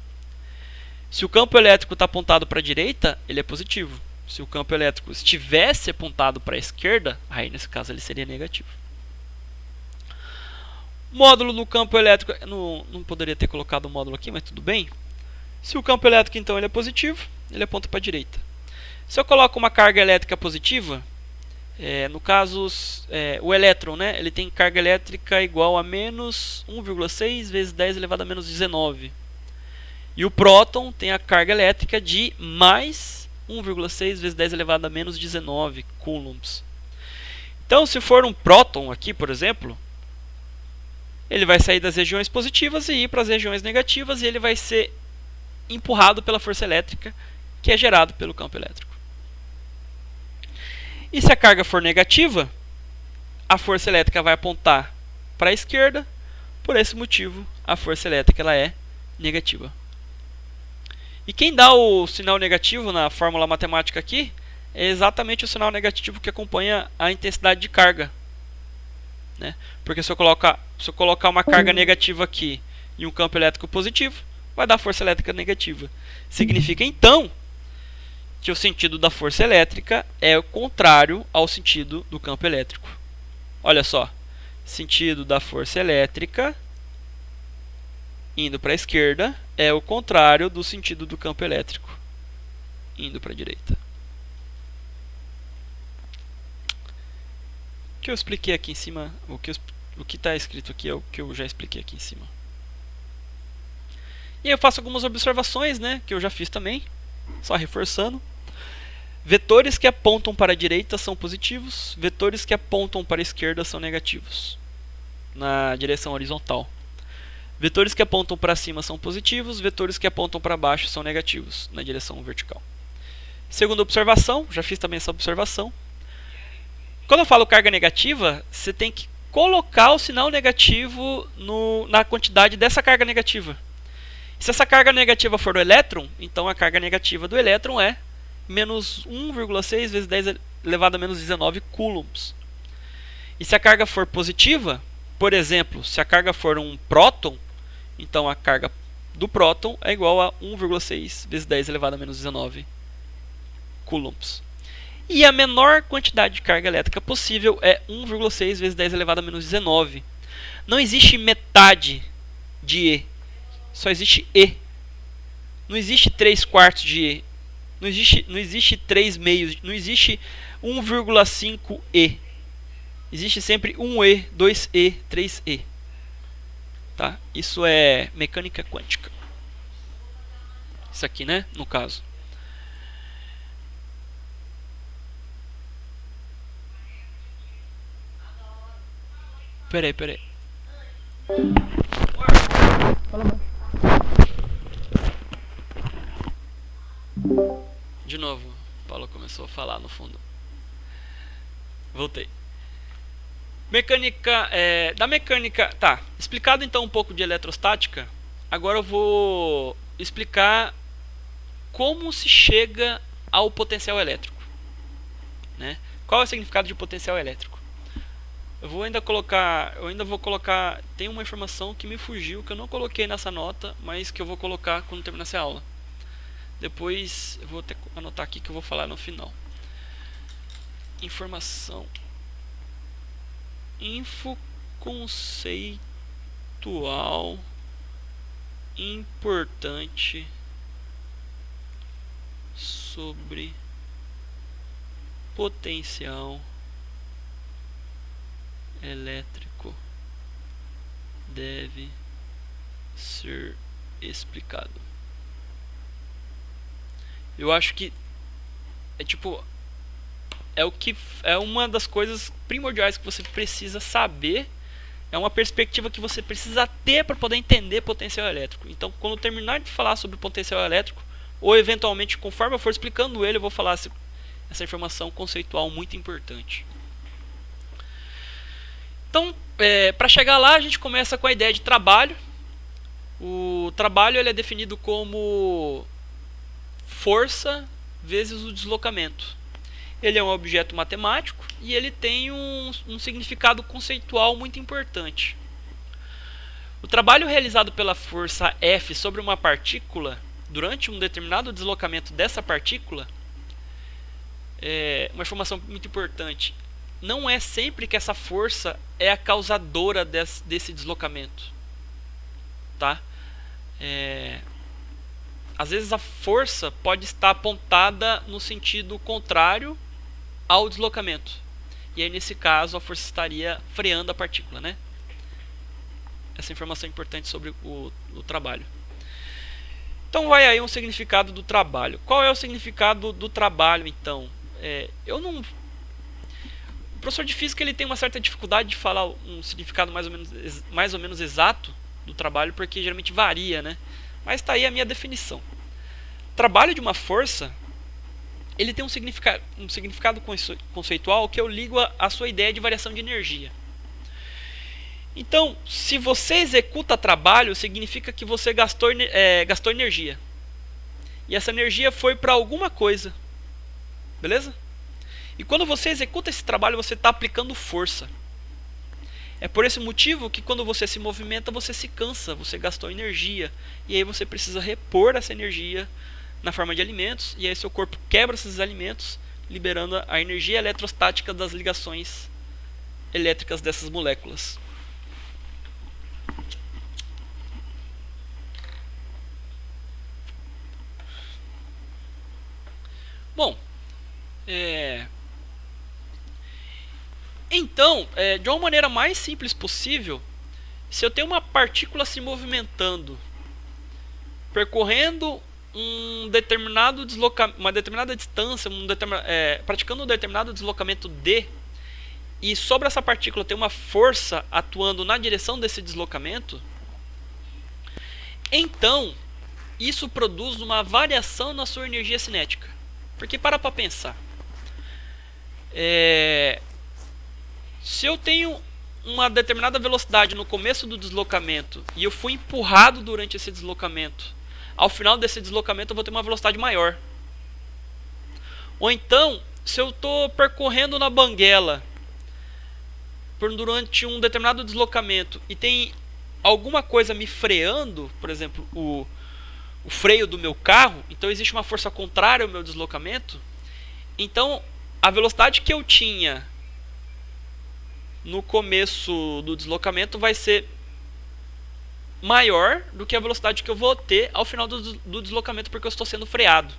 Se o campo elétrico está apontado para a direita, ele é positivo. Se o campo elétrico estivesse apontado para a esquerda, aí nesse caso ele seria negativo. Módulo do campo elétrico, não poderia ter colocado o módulo aqui, mas tudo bem. Se o campo elétrico então ele é positivo, ele aponta para a direita. Se eu coloco uma carga elétrica positiva, no caso o elétron, né, ele tem carga elétrica igual a menos 1,6 vezes 10 elevado a menos 19. E o próton tem a carga elétrica de mais 1,6 vezes 10 elevado a menos 19 coulombs. Então, se for um próton aqui, por exemplo, ele vai sair das regiões positivas e ir para as regiões negativas, e ele vai ser empurrado pela força elétrica que é gerado pelo campo elétrico. E se a carga for negativa, a força elétrica vai apontar para a esquerda. Por esse motivo, a força elétrica ela é negativa. E quem dá o sinal negativo na fórmula matemática aqui é exatamente o sinal negativo que acompanha a intensidade de carga, né? Porque se eu colocar uma carga negativa aqui e um campo elétrico positivo, vai dar força elétrica negativa. Significa então que o sentido da força elétrica é o contrário ao sentido do campo elétrico. Olha só, sentido da força elétrica indo para a esquerda é o contrário do sentido do campo elétrico indo para a direita. O que eu expliquei aqui em cima, o que está escrito aqui é o que eu já expliquei aqui em cima. E aí eu faço algumas observações, né, que eu já fiz também, só reforçando. Vetores que apontam para a direita são positivos, vetores que apontam para a esquerda são negativos, na direção horizontal. Vetores que apontam para cima são positivos, vetores que apontam para baixo são negativos, na direção vertical. Segunda observação, já fiz também essa observação. Quando eu falo carga negativa, você tem que colocar o sinal negativo na quantidade dessa carga negativa. Se essa carga negativa for o elétron, então a carga negativa do elétron é menos 1,6 vezes 10 elevado a menos 19 coulombs. E se a carga for positiva, por exemplo, se a carga for um próton, então a carga do próton é igual a 1,6 vezes 10 elevado a menos 19 coulombs. E a menor quantidade de carga elétrica possível é 1,6 vezes 10 elevado a menos 19. Não existe metade de E, só existe E. Não existe 3/4 de E. Não existe 3 meios, não existe 1,5 E. Existe sempre 1E, 2E, 3E. Tá? Isso é mecânica quântica. Isso aqui, né? No caso. Peraí. Fala mais. De novo, o Paulo começou a falar no fundo. Voltei. Da mecânica. Tá, explicado então um pouco de eletrostática. Agora eu vou explicar como se chega ao potencial elétrico, né? Qual é o significado de potencial elétrico? Eu ainda vou colocar. Tem uma informação que me fugiu, que eu não coloquei nessa nota, mas que eu vou colocar quando terminar essa aula. Depois eu vou até anotar aqui que eu vou falar no final. Informação. Info conceitual importante sobre potencial elétrico deve ser explicado. Eu acho que é uma das coisas primordiais que você precisa saber. É uma perspectiva que você precisa ter para poder entender potencial elétrico. Então, quando eu terminar de falar sobre potencial elétrico, ou eventualmente, conforme eu for explicando ele, eu vou falar essa informação conceitual muito importante. Então, para chegar lá, a gente começa com a ideia de trabalho. O trabalho ele é definido como força vezes o deslocamento. Ele é um objeto matemático e ele tem um significado conceitual muito importante. O trabalho realizado pela força F sobre uma partícula durante um determinado deslocamento dessa partícula é uma informação muito importante. Não é sempre que essa força é a causadora desse deslocamento, tá? Às vezes a força pode estar apontada no sentido contrário ao deslocamento. E aí nesse caso a força estaria freando a partícula, né? Essa informação é importante sobre o trabalho. Então vai aí um significado do trabalho. Qual é o significado do trabalho então? O professor de física ele tem uma certa dificuldade de falar um significado mais ou menos exato do trabalho, porque geralmente varia, né? Mas está aí a minha definição. O trabalho de uma força ele tem um significado conceitual que eu ligo à sua ideia de variação de energia. Então, se você executa trabalho, significa que você gastou energia. E essa energia foi para alguma coisa. Beleza? E quando você executa esse trabalho, você está aplicando força. É por esse motivo que quando você se movimenta, você se cansa, você gastou energia. E aí você precisa repor essa energia na forma de alimentos, e aí seu corpo quebra esses alimentos, liberando a energia eletrostática das ligações elétricas dessas moléculas. Bom, então, de uma maneira mais simples possível, se eu tenho uma partícula se movimentando, percorrendo uma determinada distância, praticando um determinado deslocamento D, e sobre essa partícula tem uma força atuando na direção desse deslocamento, então isso produz uma variação na sua energia cinética. Porque para pensar, se eu tenho uma determinada velocidade no começo do deslocamento e eu fui empurrado durante esse deslocamento, ao final desse deslocamento eu vou ter uma velocidade maior. Ou então, se eu estou percorrendo na banguela durante um determinado deslocamento e tem alguma coisa me freando, por exemplo, o freio do meu carro, então existe uma força contrária ao meu deslocamento, então a velocidade que eu tinha no começo do deslocamento vai ser maior do que a velocidade que eu vou ter ao final do deslocamento, porque eu estou sendo freado.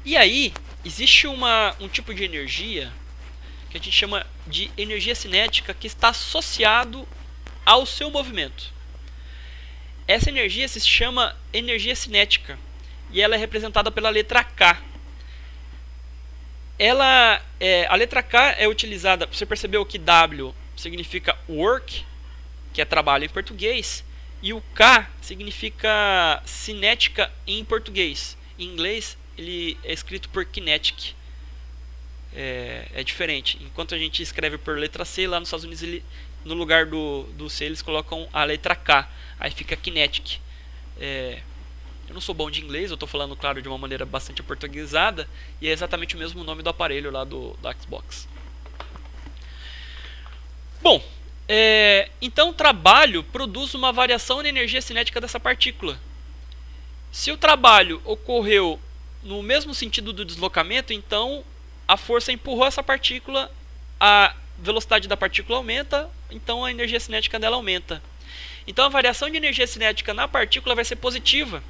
E aí, existe um tipo de energia que a gente chama de energia cinética que está associado ao seu movimento. Essa energia se chama energia cinética e ela é representada pela letra K. A letra K é utilizada, você percebeu que W significa work, que é trabalho em português, e o K significa cinética em português. Em inglês ele é escrito por kinetic. É diferente. Enquanto a gente escreve por letra C, lá nos Estados Unidos no lugar do C eles colocam a letra K, aí fica kinetic. Eu não sou bom de inglês, eu estou falando, claro, de uma maneira bastante aportuguesada, e é exatamente o mesmo nome do aparelho lá do Xbox. Bom, então o trabalho produz uma variação na energia cinética dessa partícula. Se o trabalho ocorreu no mesmo sentido do deslocamento, então a força empurrou essa partícula, a velocidade da partícula aumenta, então a energia cinética dela aumenta. Então a variação de energia cinética na partícula vai ser positiva.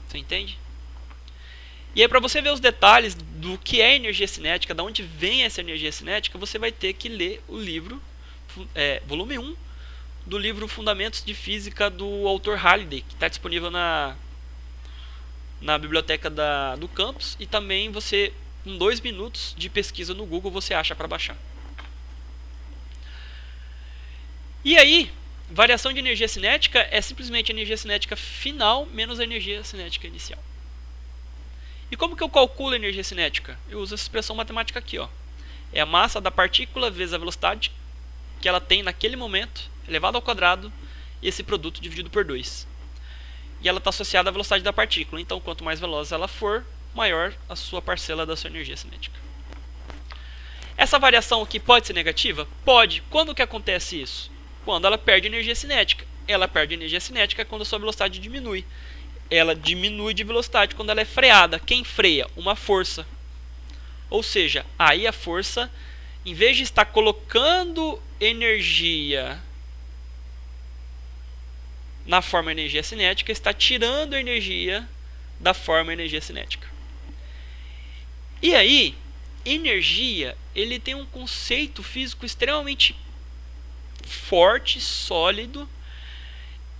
Você entende? E aí, para você ver os detalhes do que é energia cinética, de onde vem essa energia cinética, você vai ter que ler o livro, volume 1, do livro Fundamentos de Física do autor Halliday, que está disponível na biblioteca do campus, e também você, com 2 minutos de pesquisa no Google, você acha para baixar. E aí, variação de energia cinética é simplesmente a energia cinética final menos a energia cinética inicial. E como que eu calculo a energia cinética? Eu uso essa expressão matemática aqui, ó. É a massa da partícula vezes a velocidade que ela tem naquele momento, elevado ao quadrado, e esse produto dividido por 2. E ela está associada à velocidade da partícula. Então, quanto mais veloz ela for, maior a sua parcela da sua energia cinética. Essa variação aqui pode ser negativa? Pode. Quando que acontece isso? Quando ela perde energia cinética. Ela perde energia cinética quando a sua velocidade diminui. Ela diminui de velocidade quando ela é freada. Quem freia? Uma força. Ou seja, aí a força, em vez de estar colocando energia na forma energia cinética, está tirando energia da forma energia cinética. E aí, energia, ele tem um conceito físico extremamente forte, sólido.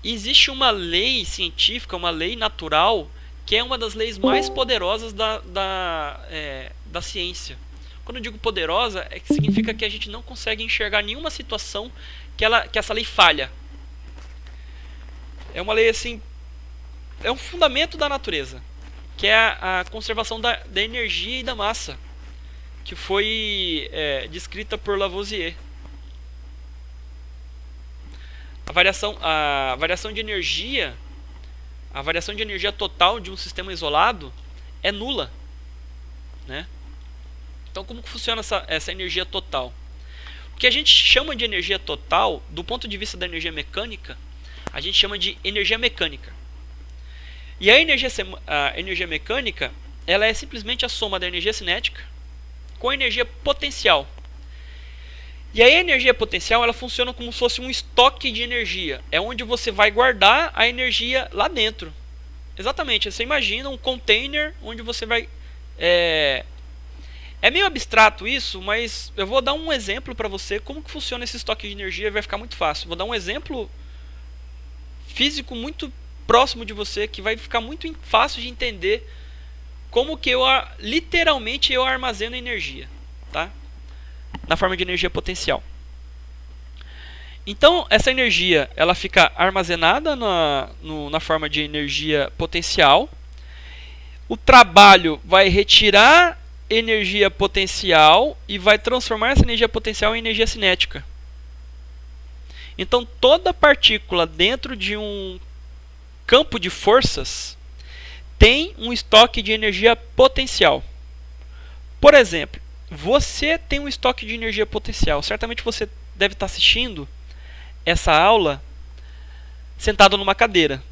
Existe uma lei científica, uma lei natural, que é uma das leis mais poderosas da ciência. Quando eu digo poderosa, significa que a gente não consegue enxergar nenhuma situação que essa lei falha. É uma lei assim, é um fundamento da natureza, que é a conservação da energia e da massa, que foi descrita por Lavoisier. A variação de energia total de um sistema isolado é nula, né? Então, como que funciona essa energia total? O que a gente chama de energia total, do ponto de vista da energia mecânica, a gente chama de energia mecânica. E a energia mecânica, ela é simplesmente a soma da energia cinética com a energia potencial. E a energia potencial, ela funciona como se fosse um estoque de energia. É onde você vai guardar a energia lá dentro. Exatamente, você imagina um container onde você vai... É meio abstrato isso, mas eu vou dar um exemplo para você como que funciona esse estoque de energia e vai ficar muito fácil. Vou dar um exemplo físico muito próximo de você, que vai ficar muito fácil de entender como que literalmente eu armazeno energia, tá? Na forma de energia potencial. Então, essa energia ela fica armazenada na forma de energia potencial. O trabalho vai retirar energia potencial e vai transformar essa energia potencial em energia cinética. Então, toda partícula dentro de um campo de forças tem um estoque de energia potencial. Por exemplo, você tem um estoque de energia potencial. Certamente você deve estar assistindo essa aula sentado numa cadeira.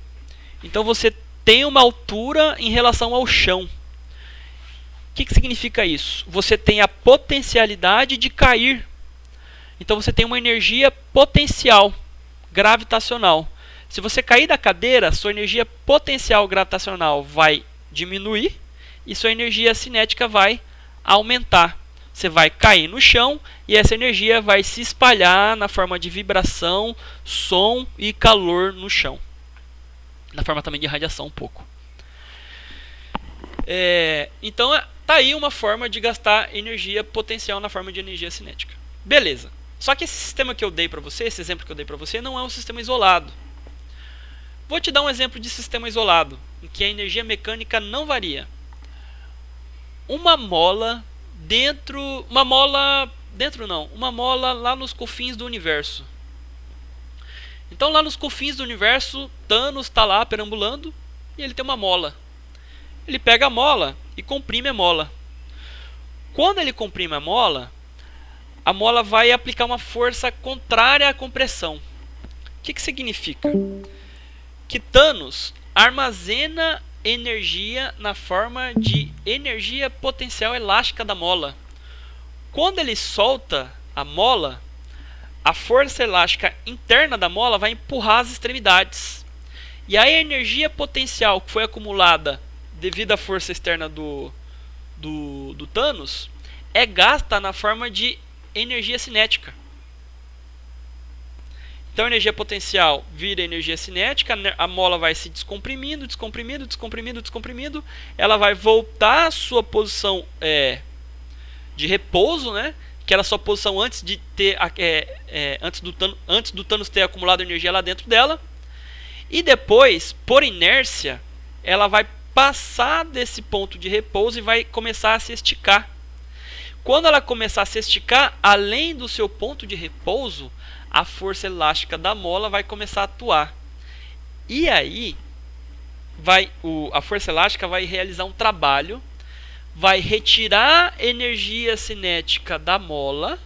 Então você tem uma altura em relação ao chão. O que significa isso? Você tem a potencialidade de cair. Então você tem uma energia potencial gravitacional. Se você cair da cadeira, sua energia potencial gravitacional vai diminuir e sua energia cinética vai aumentar. Você vai cair no chão e essa energia vai se espalhar na forma de vibração, som e calor no chão. Na forma também de radiação um pouco. Então tá aí uma forma de gastar energia potencial na forma de energia cinética. Beleza. Só que esse sistema que eu dei para você, esse exemplo que eu dei para você, não é um sistema isolado. Vou te dar um exemplo de sistema isolado, em que a energia mecânica não varia. Uma mola lá nos confins do universo. Então lá nos confins do universo, Thanos está lá perambulando e ele tem uma mola. Ele pega a mola e comprime a mola. Quando ele comprime a mola vai aplicar uma força contrária à compressão. O que significa? Que Thanos armazena energia na forma de energia potencial elástica da mola. Quando ele solta a mola, a força elástica interna da mola vai empurrar as extremidades. E a energia potencial que foi acumulada devido à força externa do Thanos é gasta na forma de energia cinética. Então a energia potencial vira energia cinética, a mola vai se descomprimindo, ela vai voltar à sua posição de repouso, né? Que era a sua posição antes de ter antes do Thanos ter acumulado energia lá dentro dela. E depois, por inércia, ela vai passar desse ponto de repouso e vai começar a se esticar. Quando ela começar a se esticar, além do seu ponto de repouso, a força elástica da mola vai começar a atuar. E aí, a força elástica vai realizar um trabalho, vai retirar energia cinética da mola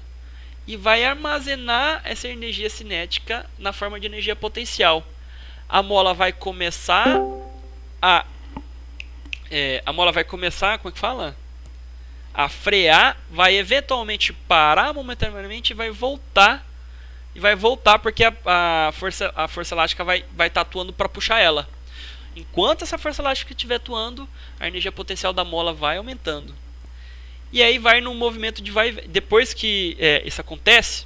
e vai armazenar essa energia cinética na forma de energia potencial. A mola vai começar como é que fala? A frear, vai eventualmente parar momentaneamente e vai voltar porque a força elástica vai estar atuando para puxar ela. Enquanto essa força elástica estiver atuando, a energia potencial da mola vai aumentando. E aí vai num movimento de depois que isso acontece,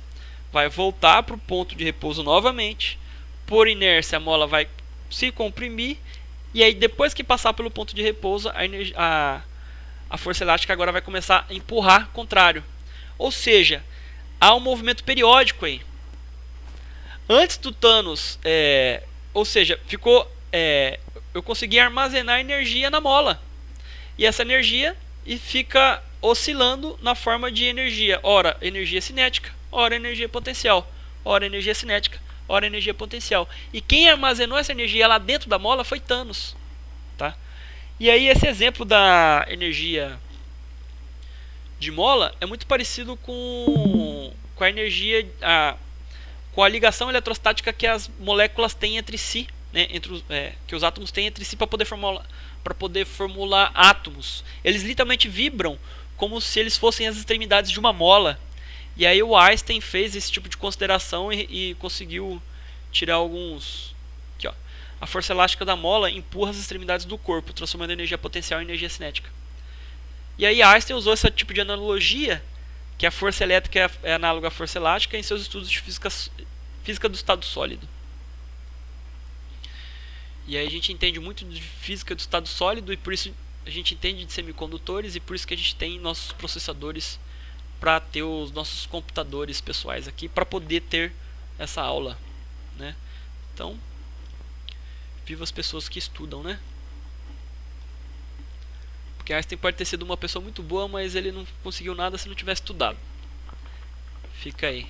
vai voltar para o ponto de repouso novamente. Por inércia, a mola vai se comprimir. E aí depois que passar pelo ponto de repouso, a força elástica agora vai começar a empurrar contrário. Ou seja, há um movimento periódico aí. Antes do Thanos, eu consegui armazenar energia na mola. E essa energia fica oscilando na forma de energia. Ora energia cinética, ora energia potencial. Ora energia cinética, ora energia potencial. E quem armazenou essa energia lá dentro da mola foi Thanos. Tá? E aí esse exemplo da energia de mola é muito parecido com a energia... com a ligação eletrostática que as moléculas têm entre si, né, que os átomos têm entre si para poder formular átomos. Eles literalmente vibram como se eles fossem as extremidades de uma mola. E aí o Einstein fez esse tipo de consideração e conseguiu tirar alguns... Aqui, ó. A força elástica da mola empurra as extremidades do corpo, transformando a energia potencial em energia cinética. E aí Einstein usou esse tipo de analogia, que a força elétrica é análoga à força elástica, em seus estudos de física do estado sólido. E aí a gente entende muito de física do estado sólido, e por isso a gente entende de semicondutores, e por isso que a gente tem nossos processadores para ter os nossos computadores pessoais aqui, para poder ter essa aula, né? Então, viva as pessoas que estudam, né? Porque Einstein pode ter sido uma pessoa muito boa, mas ele não conseguiu nada se não tivesse estudado. Fica aí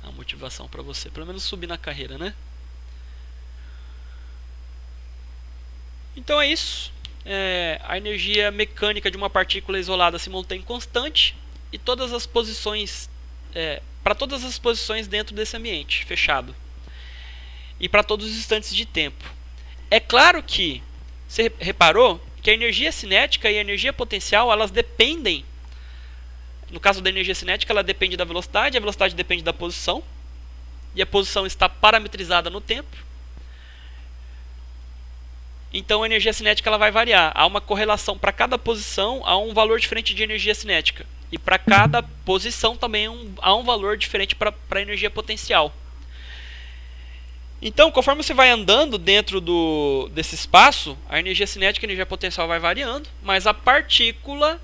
a motivação para você, pelo menos subir na carreira, né? Então é isso. A energia mecânica de uma partícula isolada se mantém constante e todas as posições, para todas as posições dentro desse ambiente fechado e para todos os instantes de tempo. É claro que você reparou que a energia cinética e a energia potencial, elas dependem. No caso da energia cinética, ela depende da velocidade, a velocidade depende da posição, e a posição está parametrizada no tempo. Então a energia cinética ela vai variar. Há uma correlação para cada posição, há um valor diferente de energia cinética. E para cada posição também há um valor diferente para a energia potencial. Então, conforme você vai andando dentro desse espaço, a energia cinética e a energia potencial vai variando, mas a partícula,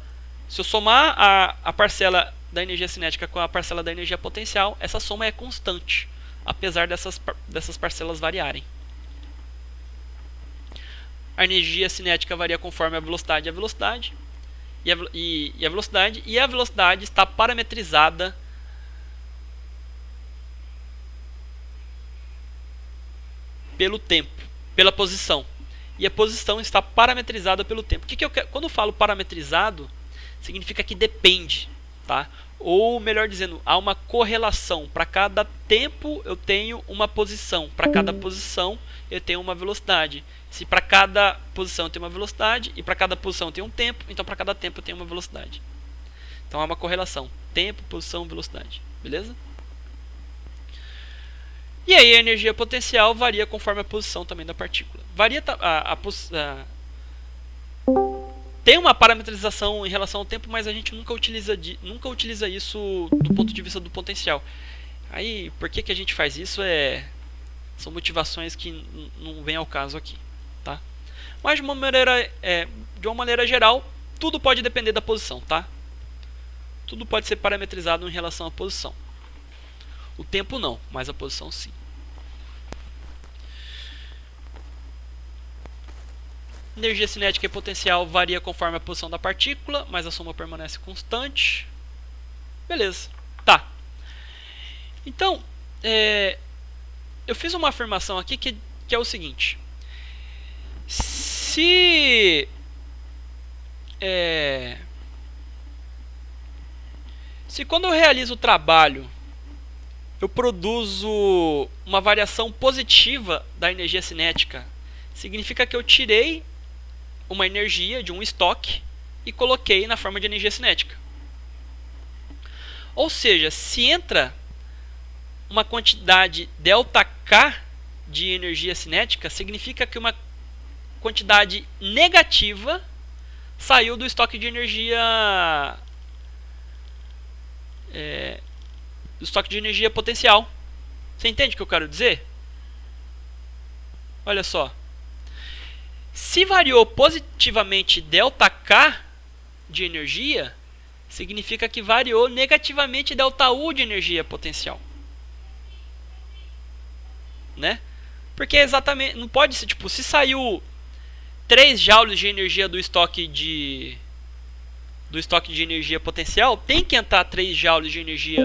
se eu somar a parcela da energia cinética com a parcela da energia potencial, essa soma é constante, apesar dessas parcelas variarem. A energia cinética varia conforme a velocidade e a velocidade está parametrizada pelo tempo, pela posição. E a posição está parametrizada pelo tempo. Quando eu falo parametrizado, significa que depende. tá? Ou melhor dizendo, há uma correlação. Para cada tempo eu tenho uma posição, para cada posição eu tenho uma velocidade. Se para cada posição eu tenho uma velocidade e para cada posição eu tenho um tempo, então para cada tempo eu tenho uma velocidade. Então há uma correlação, tempo, posição, velocidade, beleza? E aí a energia potencial varia conforme a posição também da partícula. Tem uma parametrização em relação ao tempo, mas a gente nunca utiliza isso do ponto de vista do potencial. Aí, por que a gente faz isso? São motivações que não vêm ao caso aqui, tá? Mas de uma maneira geral, tudo pode depender da posição, tá? Tudo pode ser parametrizado em relação à posição. O tempo não, mas a posição sim. Energia cinética e potencial varia conforme a posição da partícula, mas a soma permanece constante. Beleza, tá. Então, eu fiz uma afirmação aqui que é o seguinte. Se quando eu realizo o trabalho eu produzo uma variação positiva da energia cinética, significa que eu tirei uma energia de um estoque e coloquei na forma de energia cinética. Ou seja, se entra uma quantidade ΔK de energia cinética, significa que uma quantidade negativa saiu do estoque de energia potencial. Você entende o que eu quero dizer? Olha só. Se variou positivamente ΔK de energia, significa que variou negativamente ΔU de energia potencial. Né? Porque exatamente, não pode ser, tipo, se saiu 3 joules de energia do estoque de energia potencial, tem que entrar 3 joules de energia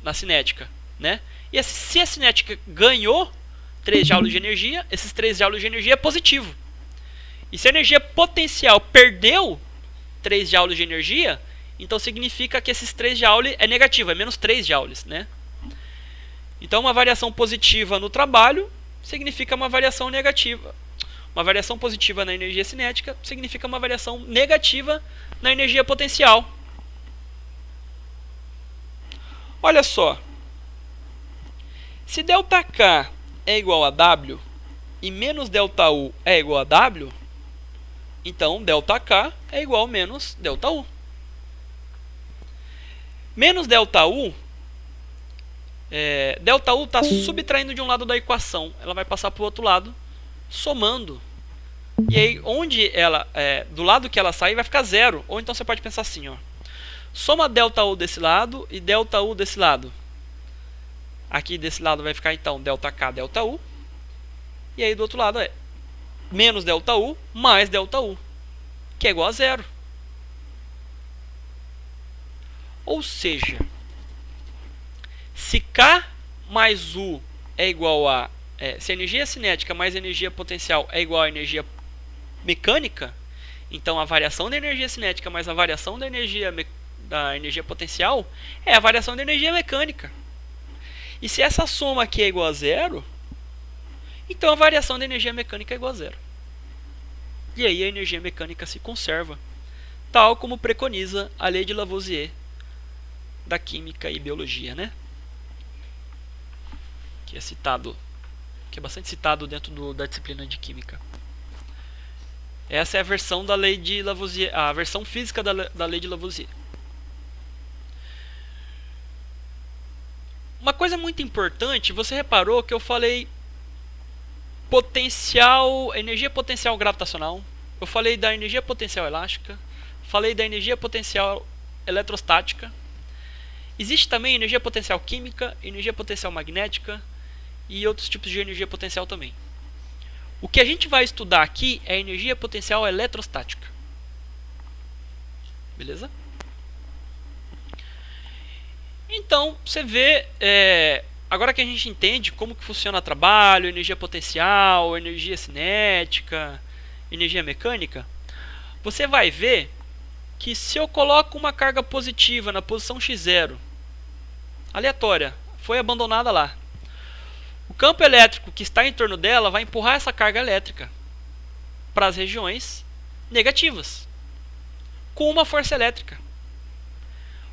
na cinética, né? E se a cinética ganhou 3 joules de energia, esses 3 joules de energia é positivo. E se a energia potencial perdeu 3 joules de energia, então significa que esses 3 joules é negativo, é menos 3 joules, né? Então uma variação positiva no trabalho significa uma variação negativa. Uma variação positiva na energia cinética significa uma variação negativa na energia potencial. Olha só. Se ΔK é igual a W e menos ΔU é igual a W, então ΔK é igual a menos ΔU. Menos ΔU, ΔU está subtraindo de um lado da equação, ela vai passar para o outro lado, somando. E aí, do lado que ela sai, vai ficar zero. Ou então você pode pensar assim, ó. Soma ΔU desse lado e ΔU desse lado. Aqui desse lado vai ficar então ΔK, ΔU. E aí do outro lado é menos ΔU mais ΔU, que é igual a zero. Ou seja, se K mais U é igual a... se a energia cinética mais a energia potencial é igual a energia mecânica, então a variação da energia cinética mais a variação da energia potencial é a variação da energia mecânica. E se essa soma aqui é igual a zero, então a variação da energia mecânica é igual a zero. E aí a energia mecânica se conserva, tal como preconiza a lei de Lavoisier da química e biologia, né? Que é bastante citado dentro da disciplina de química. Essa é a versão da lei de Lavoisier, a versão física da lei de Lavoisier. Uma coisa muito importante, você reparou que eu falei energia potencial gravitacional, eu falei da energia potencial elástica, falei da energia potencial eletrostática. Existe também energia potencial química, energia potencial magnética e outros tipos de energia potencial também. O que a gente vai estudar aqui é a energia potencial eletrostática. Beleza? Então, você vê, agora que a gente entende como que funciona o trabalho, energia potencial, energia cinética, energia mecânica, você vai ver que se eu coloco uma carga positiva na posição x0, aleatória, foi abandonada lá, o campo elétrico que está em torno dela vai empurrar essa carga elétrica para as regiões negativas, com uma força elétrica.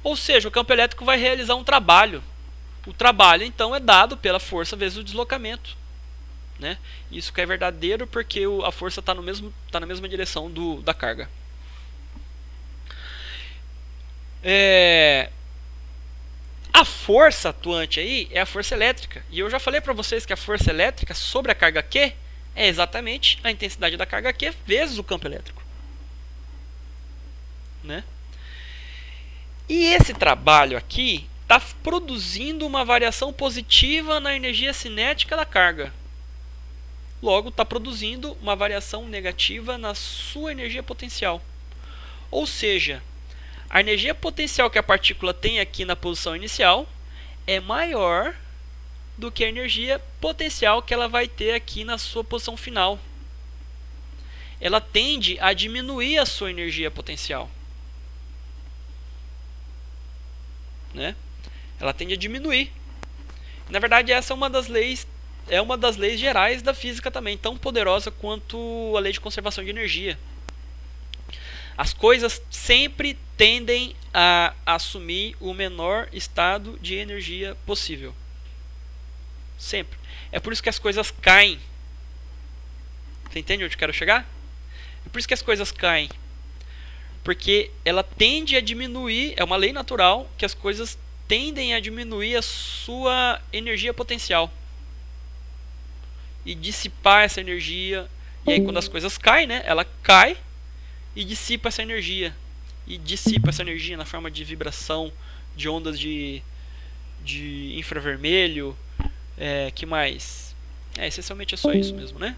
Ou seja, o campo elétrico vai realizar um trabalho. O trabalho, então, é dado pela força vezes o deslocamento. Né? Isso que é verdadeiro porque a força está na mesma direção da carga. A força atuante aí é a força elétrica. E eu já falei para vocês que a força elétrica sobre a carga Q é exatamente a intensidade da carga Q vezes o campo elétrico. Né? E esse trabalho aqui está produzindo uma variação positiva na energia cinética da carga. Logo, está produzindo uma variação negativa na sua energia potencial. Ou seja, a energia potencial que a partícula tem aqui na posição inicial é maior do que a energia potencial que ela vai ter aqui na sua posição final. Ela tende a diminuir a sua energia potencial. Né? Ela tende a diminuir. Na verdade, essa é uma das leis gerais da física também, tão poderosa quanto a lei de conservação de energia. As coisas sempre tendem a assumir o menor estado de energia possível. Sempre. É por isso que as coisas caem. Você entende onde eu quero chegar? É por isso que as coisas caem. Porque ela tende a diminuir, é uma lei natural que as coisas tendem a diminuir a sua energia potencial e dissipar essa energia. E aí quando as coisas caem, né, ela cai e dissipa essa energia. E dissipa essa energia na forma de vibração, de ondas de infravermelho, que mais? Essencialmente é só isso mesmo, né?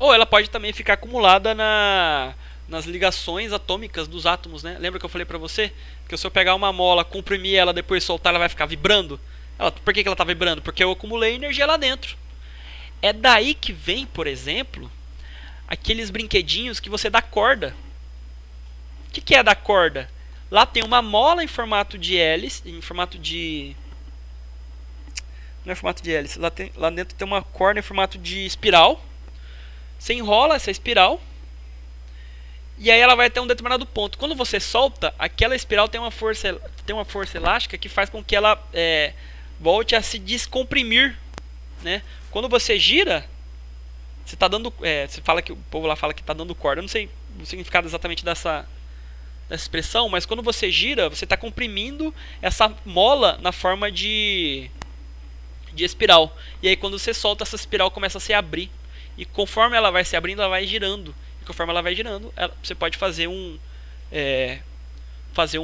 Ou ela pode também ficar acumulada nas ligações atômicas dos átomos, né? Lembra que eu falei pra você? Que se eu pegar uma mola, comprimir ela, depois soltar, ela vai ficar vibrando? Por que ela está vibrando? Porque eu acumulei energia lá dentro. É daí que vem, por exemplo, aqueles brinquedinhos que você dá corda. O que é dar corda? Lá tem uma mola em formato de hélice, em formato de... Não é formato de hélice. Lá dentro tem uma corda em formato de espiral. Você enrola essa espiral e aí ela vai até um determinado ponto. Quando você solta, aquela espiral tem uma força elástica que faz com que ela volte a se descomprimir, né? Quando você gira, você está dando, você fala que o povo lá fala que está dando corda. Eu não sei o significado exatamente dessa expressão, mas quando você gira, você está comprimindo essa mola na forma de espiral. E aí quando você solta, essa espiral começa a se abrir. E conforme ela vai se abrindo, ela vai girando. E conforme ela vai girando, você pode fazer um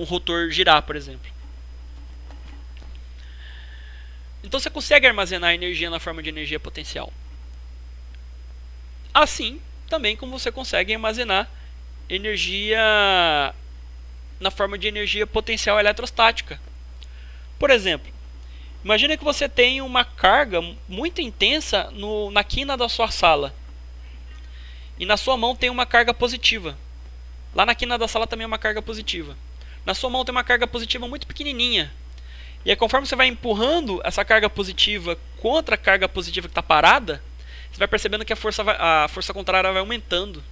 rotor girar, por exemplo. Então você consegue armazenar energia na forma de energia potencial. Assim, também como você consegue armazenar energia na forma de energia potencial eletrostática. Por exemplo, imagina que você tem uma carga muito intensa na quina da sua sala. E na sua mão tem uma carga positiva. Lá na quina da sala também é uma carga positiva. Na sua mão tem uma carga positiva muito pequenininha. E aí conforme você vai empurrando essa carga positiva contra a carga positiva que está parada, você vai percebendo que a força contrária vai aumentando.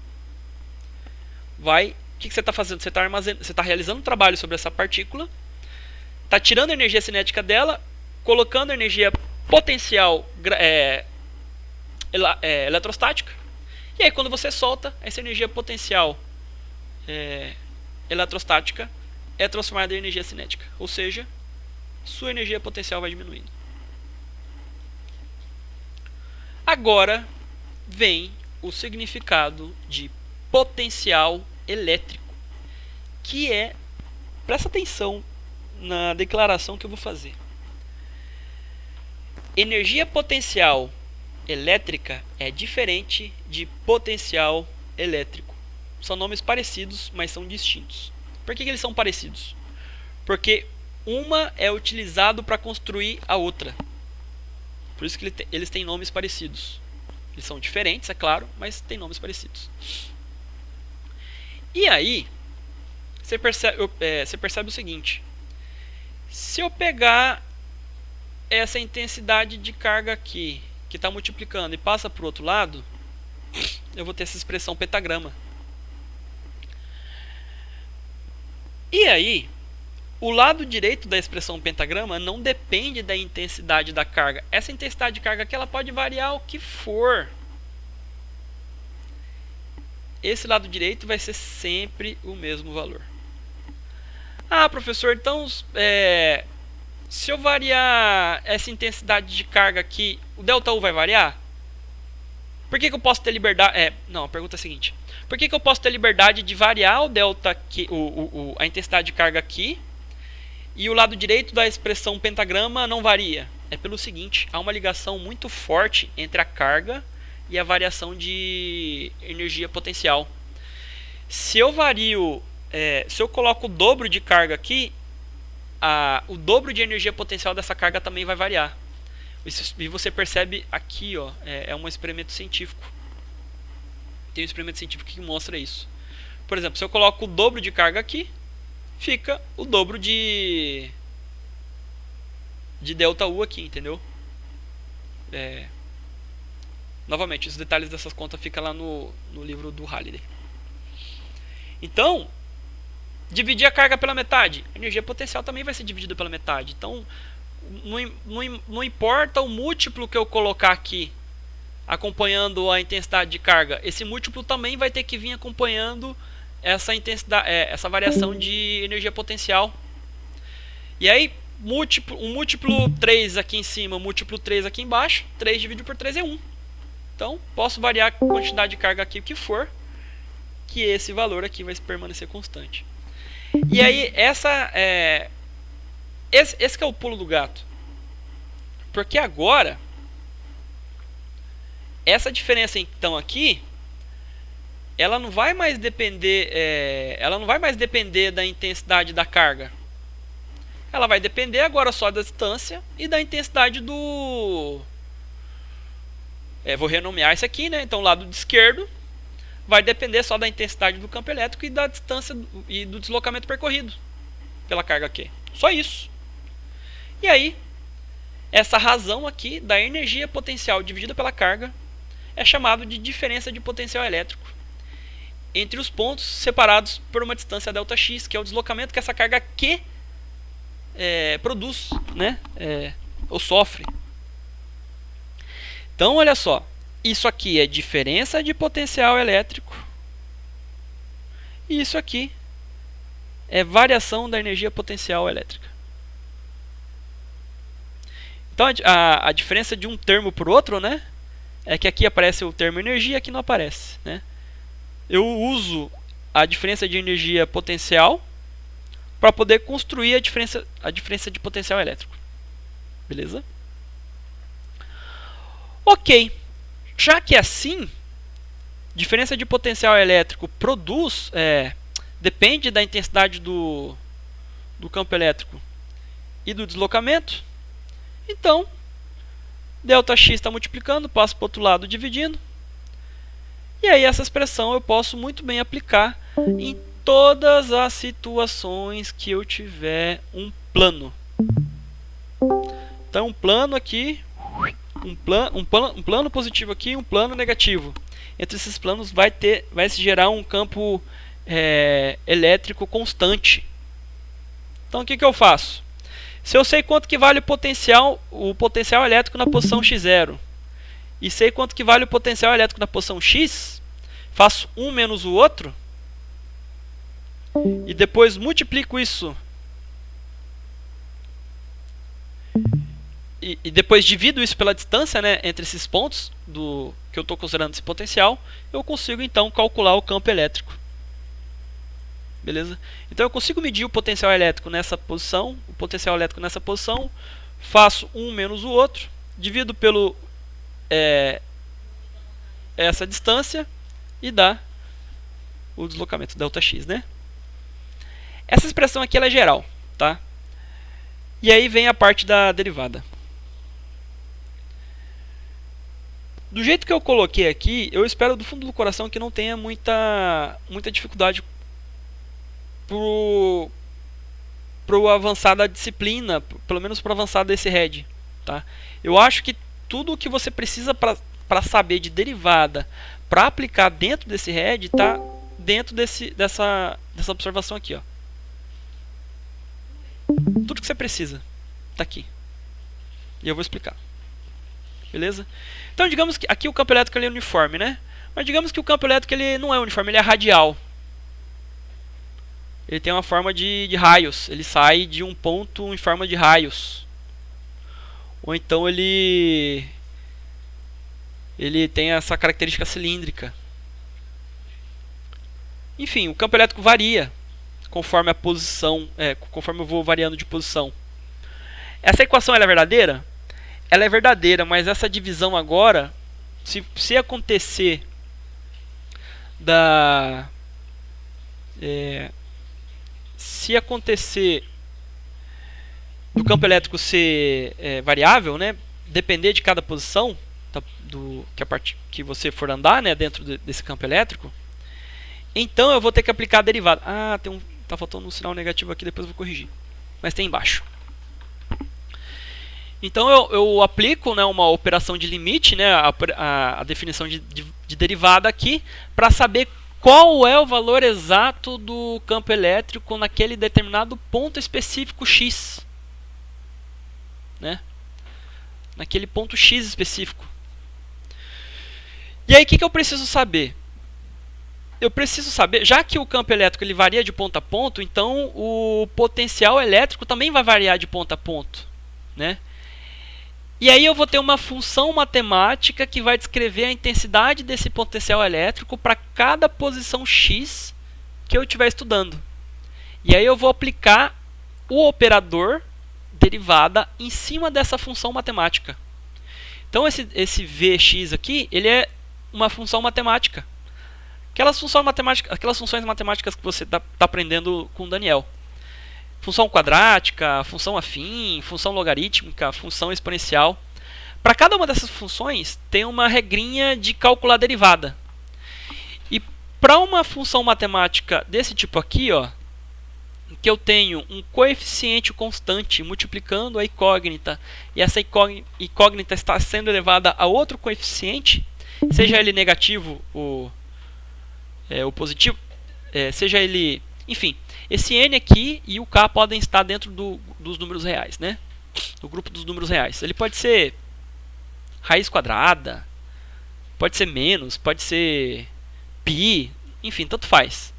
O que você está fazendo? Você está realizando um trabalho sobre essa partícula, está tirando a energia cinética dela, colocando energia potencial eletrostática. E aí quando você solta, essa energia potencial eletrostática é transformada em energia cinética. Ou seja, sua energia potencial vai diminuindo. Agora vem o significado de potencial elétrico, que presta atenção na declaração que eu vou fazer. Energia potencial elétrica é diferente de potencial elétrico. São nomes parecidos, mas são distintos. Por que eles são parecidos? Porque uma é utilizado para construir a outra. Por isso que eles têm nomes parecidos. Eles são diferentes, é claro, mas têm nomes parecidos. E aí, você percebe o seguinte. Se eu pegar essa intensidade de carga aqui, que está multiplicando, e passa para o outro lado, eu vou ter essa expressão pentagrama. E aí, o lado direito da expressão pentagrama não depende da intensidade da carga. Essa intensidade de carga aqui ela pode variar o que for. Esse lado direito vai ser sempre o mesmo valor. Ah, professor, então se eu variar essa intensidade de carga aqui, o ΔU vai variar? Por que eu posso ter liberdade... Não, a pergunta é a seguinte. Por que eu posso ter liberdade de variar o delta aqui, a intensidade de carga aqui, e o lado direito da expressão pentagrama não varia? É pelo seguinte, há uma ligação muito forte entre a carga e a variação de energia potencial. Se eu vario, se eu coloco o dobro de carga aqui, o dobro de energia potencial dessa carga também vai variar. E você percebe aqui, ó, é um experimento científico. Tem um experimento científico que mostra isso. Por exemplo, se eu coloco o dobro de carga aqui, fica o dobro de ΔU aqui, entendeu? Novamente, os detalhes dessas contas ficam lá no livro do Halliday. Então, dividir a carga pela metade, a energia potencial também vai ser dividida pela metade. Então, não importa o múltiplo que eu colocar aqui, acompanhando a intensidade de carga, esse múltiplo também vai ter que vir acompanhando essa intensidade, essa variação de energia potencial. E aí, um múltiplo 3 aqui em cima, múltiplo 3 aqui embaixo, 3 dividido por 3 é 1. Então, posso variar a quantidade de carga aqui o que for, que esse valor aqui vai permanecer constante. E aí, esse que é o pulo do gato. Porque agora, essa diferença então aqui, ela não vai mais depender, da intensidade da carga. Ela vai depender agora só da distância e da intensidade do... vou renomear isso aqui, né? Então, o lado esquerdo vai depender só da intensidade do campo elétrico e da distância e do deslocamento percorrido pela carga aqui. Só isso. E aí, essa razão aqui da energia potencial dividida pela carga é chamado de diferença de potencial elétrico entre os pontos separados por uma distância ΔX, que é o deslocamento que essa carga Q produz, né? Ou sofre. Então, olha só. Isso aqui é diferença de potencial elétrico. E isso aqui é variação da energia potencial elétrica. Então, a diferença de um termo para o outro, né, é que aqui aparece o termo energia, aqui não aparece, né? Eu uso a diferença de energia potencial para poder construir a diferença de potencial elétrico. Beleza? Ok. Já que é assim, diferença de potencial elétrico depende da intensidade do campo elétrico e do deslocamento. Então, ΔX está multiplicando, passo para o outro lado dividindo. E aí essa expressão eu posso muito bem aplicar em todas as situações que eu tiver um plano. Então, um plano aqui, um plano positivo aqui e um plano negativo. Entre esses planos vai se gerar um campo elétrico constante. Então, o que eu faço? Se eu sei quanto que vale o potencial elétrico na posição x0 e sei quanto que vale o potencial elétrico na posição x, faço um menos o outro e depois multiplico isso e depois divido isso pela distância, né, entre esses pontos que eu estou considerando esse potencial, eu consigo então calcular o campo elétrico. Beleza? Então eu consigo medir o potencial elétrico nessa posição, faço um menos o outro, divido pelo essa distância e dá o deslocamento ΔX, né? Essa expressão aqui ela é geral, tá? E aí vem a parte da derivada. Do jeito que eu coloquei aqui, eu espero do fundo do coração que não tenha muita dificuldade pro avançar da disciplina, pelo menos pro avançar desse head, tá? Eu acho que tudo o que você precisa para saber de derivada para aplicar dentro desse head está dentro dessa observação aqui, ó. Tudo que você precisa está aqui. E eu vou explicar. Beleza? Então, digamos que aqui o campo elétrico ele é uniforme, né? Mas digamos que o campo elétrico ele não é uniforme, ele é radial. Ele tem uma forma de raios. Ele sai de um ponto em forma de raios. Ou então ele tem essa característica cilíndrica. Enfim, o campo elétrico varia conforme a posição, conforme eu vou variando de posição. Essa equação ela é verdadeira? Ela é verdadeira, mas essa divisão agora, se acontecer do campo elétrico ser variável, né, depender de cada posição que você for andar, né, dentro desse campo elétrico, então eu vou ter que aplicar a derivada. Tá faltando um sinal negativo aqui, depois eu vou corrigir. Mas tem embaixo. Então eu aplico, né, uma operação de limite, né, a definição de derivada aqui, para saber qual é o valor exato do campo elétrico naquele determinado ponto específico X. Né? Naquele ponto X específico. E aí o que eu preciso saber? Eu preciso saber, já que o campo elétrico ele varia de ponto a ponto, então o potencial elétrico também vai variar de ponto a ponto. Né? E aí eu vou ter uma função matemática que vai descrever a intensidade desse potencial elétrico para cada posição X que eu estiver estudando. E aí eu vou aplicar o operador derivada em cima dessa função matemática. Então esse Vx aqui, ele é uma função matemática. Aquelas funções matemáticas que você está aprendendo com o Daniel. Função quadrática, função afim, função logarítmica, função exponencial. Para cada uma dessas funções tem uma regrinha de calcular a derivada. E para uma função matemática desse tipo aqui, ó, que eu tenho um coeficiente constante multiplicando a incógnita, e essa incógnita está sendo elevada a outro coeficiente, seja ele negativo ou positivo, seja ele... Enfim, esse n aqui e o k podem estar dentro dos números reais, né? Do grupo dos números reais. Ele pode ser raiz quadrada, pode ser menos, pode ser π, enfim, tanto faz.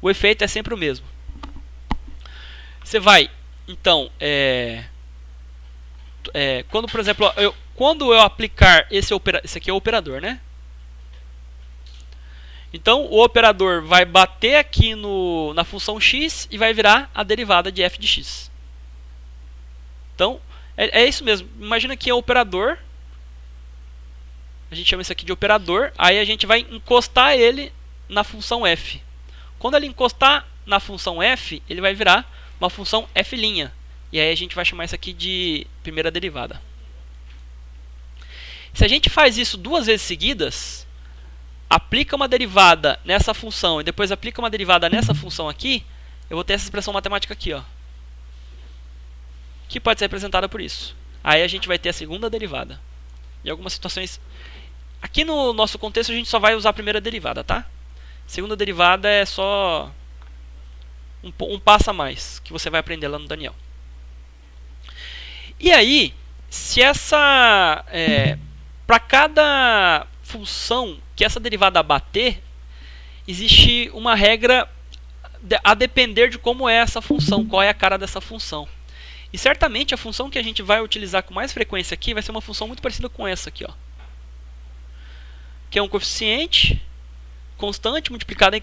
O efeito é sempre o mesmo. Você vai, então, quando, por exemplo, quando eu aplicar esse aqui é o operador, né? Então, o operador vai bater aqui na função x e vai virar a derivada de f de x. Então, é isso mesmo. Imagina que é o operador. A gente chama isso aqui de operador. Aí a gente vai encostar ele na função f. Quando ele encostar na função f, ele vai virar uma função f'. E aí a gente vai chamar isso aqui de primeira derivada. Se a gente faz isso duas vezes seguidas, aplica uma derivada nessa função e depois aplica uma derivada nessa função aqui, eu vou ter essa expressão matemática aqui, ó, que pode ser representada por isso. Aí a gente vai ter a segunda derivada. Em algumas situações, aqui no nosso contexto a gente só vai usar a primeira derivada, tá? Segunda derivada é só um passo a mais que você vai aprender lá no Daniel. E aí, se para cada função que essa derivada bater, existe uma regra a depender de como é essa função, qual é a cara dessa função. E certamente a função que a gente vai utilizar com mais frequência aqui vai ser uma função muito parecida com essa aqui, ó, que é um coeficiente constante multiplicado em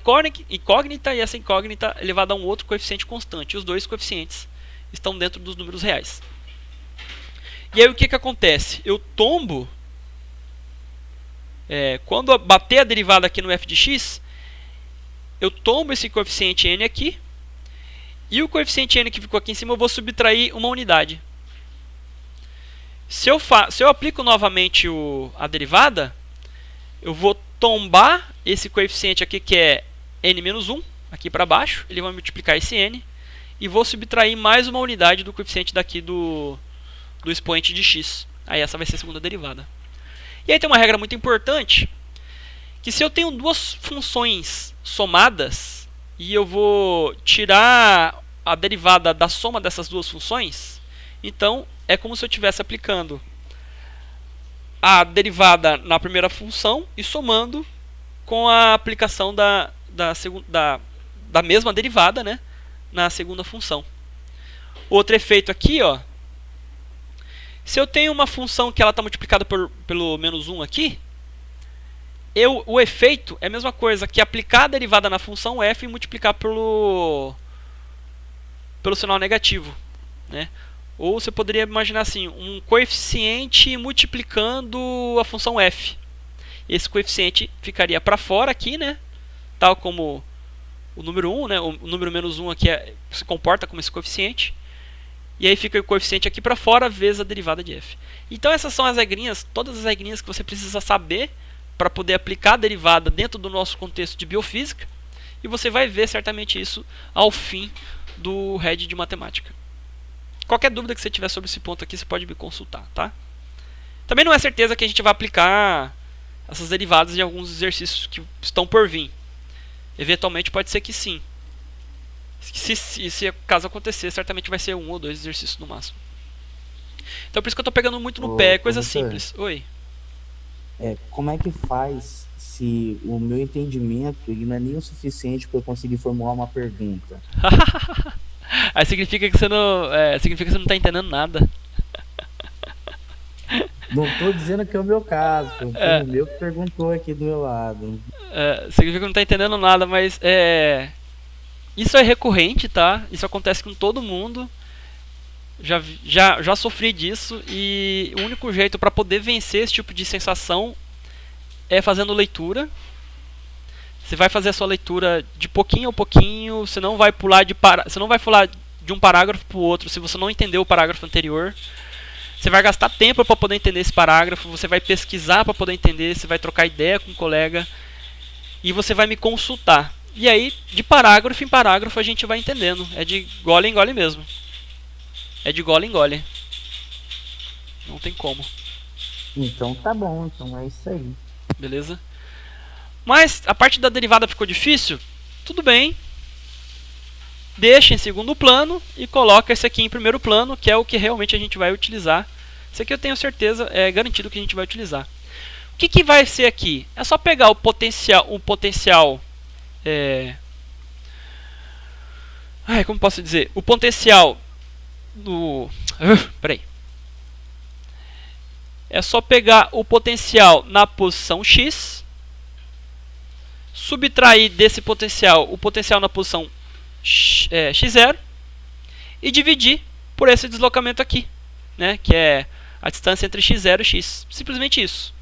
incógnita, e essa incógnita elevada a um outro coeficiente constante. E os dois coeficientes estão dentro dos números reais. E aí o que acontece? Eu tombo, quando eu bater a derivada aqui no f de x, eu tombo esse coeficiente n aqui, e o coeficiente n que ficou aqui em cima eu vou subtrair uma unidade. Se eu aplico novamente a derivada, eu vou tombar esse coeficiente aqui que é n-1 aqui para baixo, ele vai multiplicar esse n e vou subtrair mais uma unidade do coeficiente daqui do expoente de x. Aí essa vai ser a segunda derivada. E aí tem uma regra muito importante, que se eu tenho duas funções somadas e eu vou tirar a derivada da soma dessas duas funções, então é como se eu estivesse aplicando a derivada na primeira função e somando com a aplicação da mesma derivada, né, na segunda função. Outro efeito aqui, ó, se eu tenho uma função que ela está multiplicada pelo menos 1 aqui, o efeito é a mesma coisa que aplicar a derivada na função f e multiplicar pelo sinal negativo, né? Ou você poderia imaginar assim, um coeficiente multiplicando a função f. Esse coeficiente ficaria para fora aqui, né? Tal como o número 1, né? O número menos 1 aqui se comporta como esse coeficiente. E aí fica o coeficiente aqui para fora vezes a derivada de f. Então essas são as regrinhas, todas as regrinhas que você precisa saber para poder aplicar a derivada dentro do nosso contexto de biofísica. E você vai ver certamente isso ao fim do RED de matemática. Qualquer dúvida que você tiver sobre esse ponto aqui, você pode me consultar, tá? Também não é certeza que a gente vai aplicar essas derivadas em alguns exercícios que estão por vir. Eventualmente pode ser que sim. Se caso acontecer, certamente vai ser 1 ou 2 exercícios no máximo. Então por isso que eu estou pegando muito no pé, é coisa simples. Oi. Como é que faz se o meu entendimento ele não é nem o suficiente para eu conseguir formular uma pergunta? Aí significa que você não está entendendo nada. Não estou dizendo que é o meu caso, foi o meu que perguntou aqui do meu lado. Significa que não está entendendo nada, mas isso é recorrente, tá? Isso acontece com todo mundo. Já sofri disso e o único jeito para poder vencer esse tipo de sensação é fazendo leitura. Você vai fazer a sua leitura de pouquinho a pouquinho, você não vai pular de um parágrafo para o outro se você não entendeu o parágrafo anterior. Você vai gastar tempo para poder entender esse parágrafo, você vai pesquisar para poder entender, você vai trocar ideia com um colega e você vai me consultar. E aí, de parágrafo em parágrafo, a gente vai entendendo. É de gole em gole mesmo. É de gole em gole. Não tem como. Então tá bom, então é isso aí. Beleza? Mas a parte da derivada ficou difícil? Tudo bem. Deixa em segundo plano e coloca esse aqui em primeiro plano, que é o que realmente a gente vai utilizar. Esse aqui eu tenho certeza, é garantido que a gente vai utilizar. O que vai ser aqui? É só pegar o potencial... como posso dizer? O potencial do... Peraí. É só pegar o potencial na posição x, subtrair desse potencial o potencial na posição x0 e dividir por esse deslocamento aqui, né, que é a distância entre x0 e x. Simplesmente isso.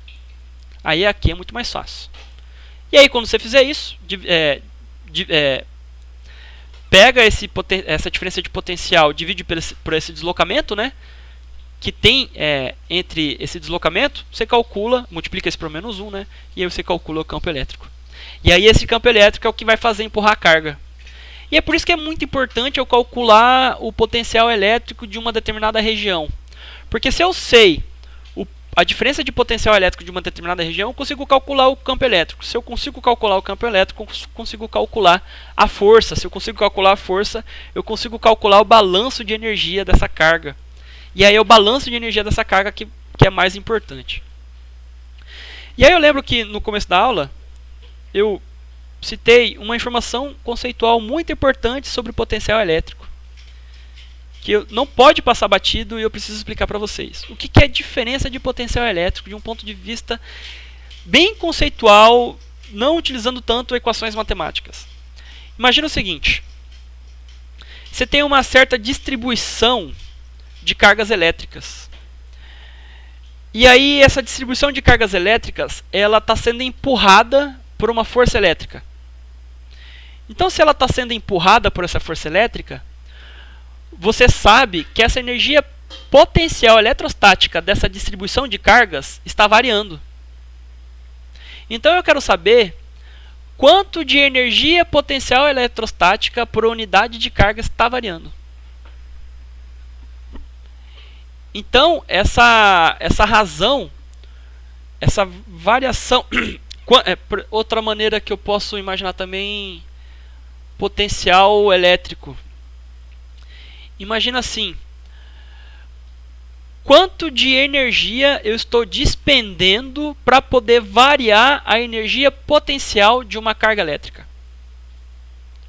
Aí aqui é muito mais fácil. E aí quando você fizer isso, pega essa diferença de potencial, divide por esse deslocamento, né, que tem entre esse deslocamento, você calcula, multiplica isso por menos 1, né, e aí você calcula o campo elétrico. E aí esse campo elétrico é o que vai fazer empurrar a carga. E é por isso que é muito importante eu calcular o potencial elétrico de uma determinada região. Porque se eu sei a diferença de potencial elétrico de uma determinada região, eu consigo calcular o campo elétrico. Se eu consigo calcular o campo elétrico, eu consigo calcular a força. Se eu consigo calcular a força, eu consigo calcular o balanço de energia dessa carga. E aí é o balanço de energia dessa carga que é mais importante. E aí eu lembro que no começo da aula, eu citei uma informação conceitual muito importante sobre o potencial elétrico, que não pode passar batido e eu preciso explicar para vocês. O que é a diferença de potencial elétrico de um ponto de vista bem conceitual, não utilizando tanto equações matemáticas. Imagina o seguinte: você tem uma certa distribuição de cargas elétricas. E aí essa distribuição de cargas elétricas, ela está sendo empurrada por uma força elétrica. Então, se ela está sendo empurrada por essa força elétrica, você sabe que essa energia potencial eletrostática dessa distribuição de cargas está variando. Então eu quero saber quanto de energia potencial eletrostática por unidade de carga está variando. Então, essa razão, essa variação... outra maneira que eu posso imaginar também, potencial elétrico. Imagina assim, quanto de energia eu estou despendendo para poder variar a energia potencial de uma carga elétrica,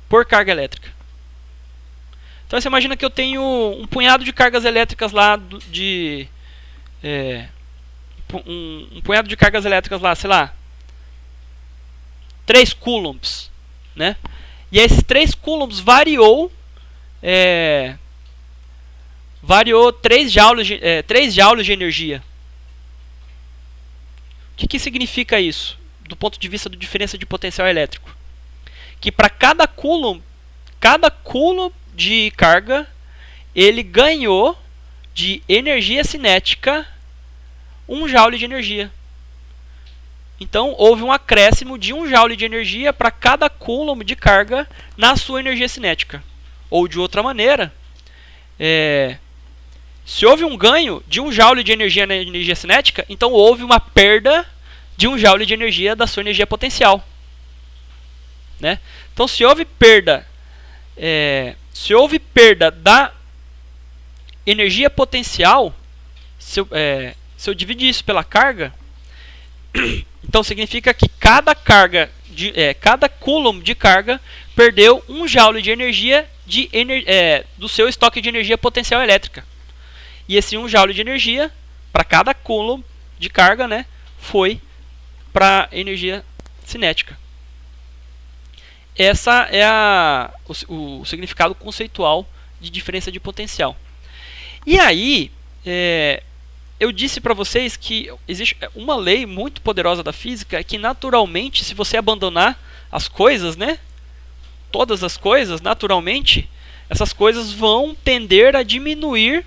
por carga elétrica. Então você imagina que eu tenho um punhado de cargas elétricas lá, um punhado de cargas elétricas lá, sei lá, 3 coulombs, né? E esses 3 coulombs variou 3 joules de energia. O que significa isso, do ponto de vista da diferença de potencial elétrico? Que para cada coulomb de carga, ele ganhou de energia cinética 1 joule de energia. Então, houve um acréscimo de 1 joule de energia para cada coulomb de carga na sua energia cinética. Ou de outra maneira, se houve um ganho de 1 joule de energia na energia cinética, então houve uma perda de 1 joule de energia da sua energia potencial. Né? Então, se houve perda da energia potencial, se eu dividir isso pela carga, então significa que cada coulomb de carga perdeu 1 joule de energia do seu estoque de energia potencial elétrica. E esse 1 joule de energia para cada coulomb de carga, né, foi para energia cinética. Essa é o significado conceitual de diferença de potencial. E aí, eu disse para vocês que existe uma lei muito poderosa da física, que naturalmente, se você abandonar as coisas, né, todas as coisas, naturalmente, essas coisas vão tender a diminuir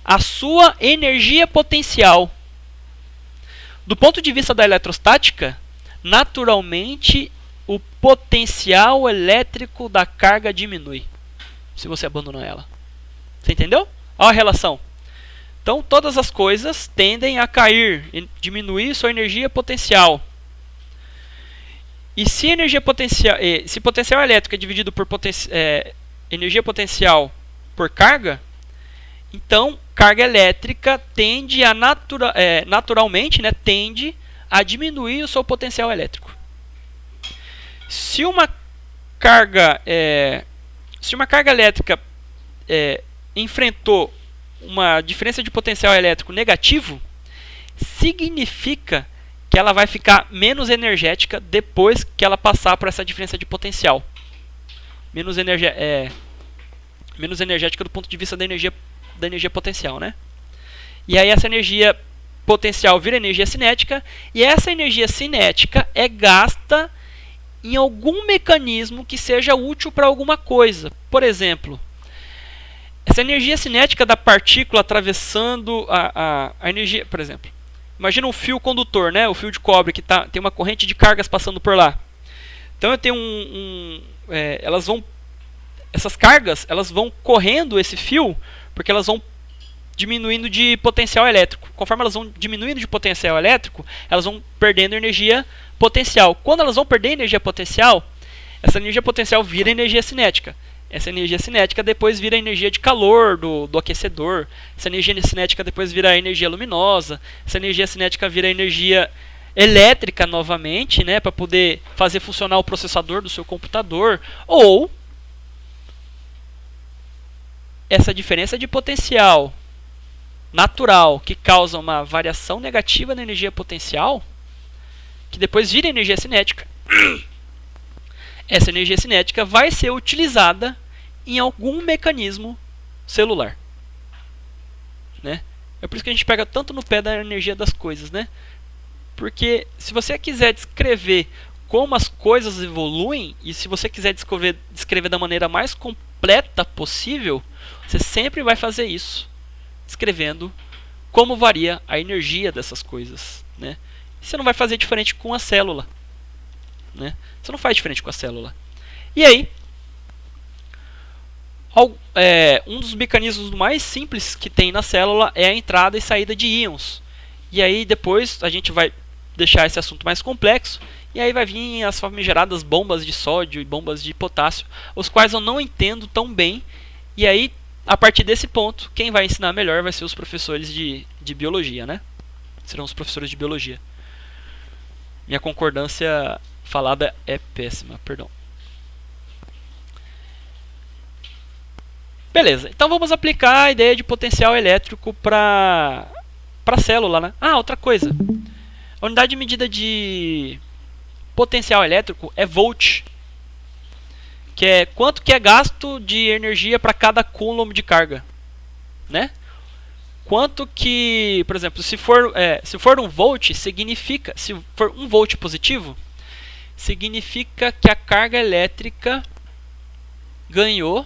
a sua energia potencial. Do ponto de vista da eletrostática, naturalmente, o potencial elétrico da carga diminui se você abandonar ela. Você entendeu? Olha a relação. Então, todas as coisas tendem a cair, diminuir sua energia potencial. E se potencial elétrico é dividido por energia potencial por carga, então carga elétrica tende a naturalmente, né, tende a diminuir o seu potencial elétrico. Se uma carga elétrica enfrentou uma diferença de potencial elétrico negativo, significa que ela vai ficar menos energética depois que ela passar por essa diferença de potencial. Menos energética do ponto de vista da energia potencial, né? E aí essa energia potencial vira energia cinética, e essa energia cinética é gasta em algum mecanismo que seja útil para alguma coisa. Por exemplo, essa energia cinética da partícula atravessando a energia, por exemplo, imagina um fio condutor, né? O fio de cobre que tem uma corrente de cargas passando por lá. Então eu tenho essas cargas, elas vão correndo esse fio, porque elas vão diminuindo de potencial elétrico. Conforme elas vão diminuindo de potencial elétrico, elas vão perdendo energia potencial. Quando elas vão perder energia potencial, essa energia potencial vira energia cinética. Essa energia cinética depois vira energia de calor do aquecedor. Essa energia cinética depois vira energia luminosa. Essa energia cinética vira energia elétrica novamente, né, para poder fazer funcionar o processador do seu computador. Ou essa diferença de potencial natural que causa uma variação negativa na energia potencial, que depois vira energia cinética. Essa energia cinética vai ser utilizada em algum mecanismo celular, né? É por isso que a gente pega tanto no pé da energia das coisas, né? Porque se você quiser descrever como as coisas evoluem, e se você quiser descrever da maneira mais completa possível, você sempre vai fazer isso, descrevendo como varia a energia dessas coisas, né? Você não vai fazer diferente com a célula, né? Você não faz diferente com a célula. E aí, um dos mecanismos mais simples que tem na célula é a entrada e saída de íons. E aí depois a gente vai deixar esse assunto mais complexo. E aí vai vir as famigeradas bombas de sódio e bombas de potássio, os quais eu não entendo tão bem. E aí, a partir desse ponto, quem vai ensinar melhor vai ser os professores de biologia, né? Serão os professores de biologia. Minha concordância falada é péssima, perdão. Beleza, então vamos aplicar a ideia de potencial elétrico para célula, né? Ah, outra coisa. A unidade de medida de potencial elétrico é volt, que é quanto que é gasto de energia para cada coulomb de carga, né? Quanto que, por exemplo, se for um volt, significa, se for 1 volt positivo, significa que a carga elétrica ganhou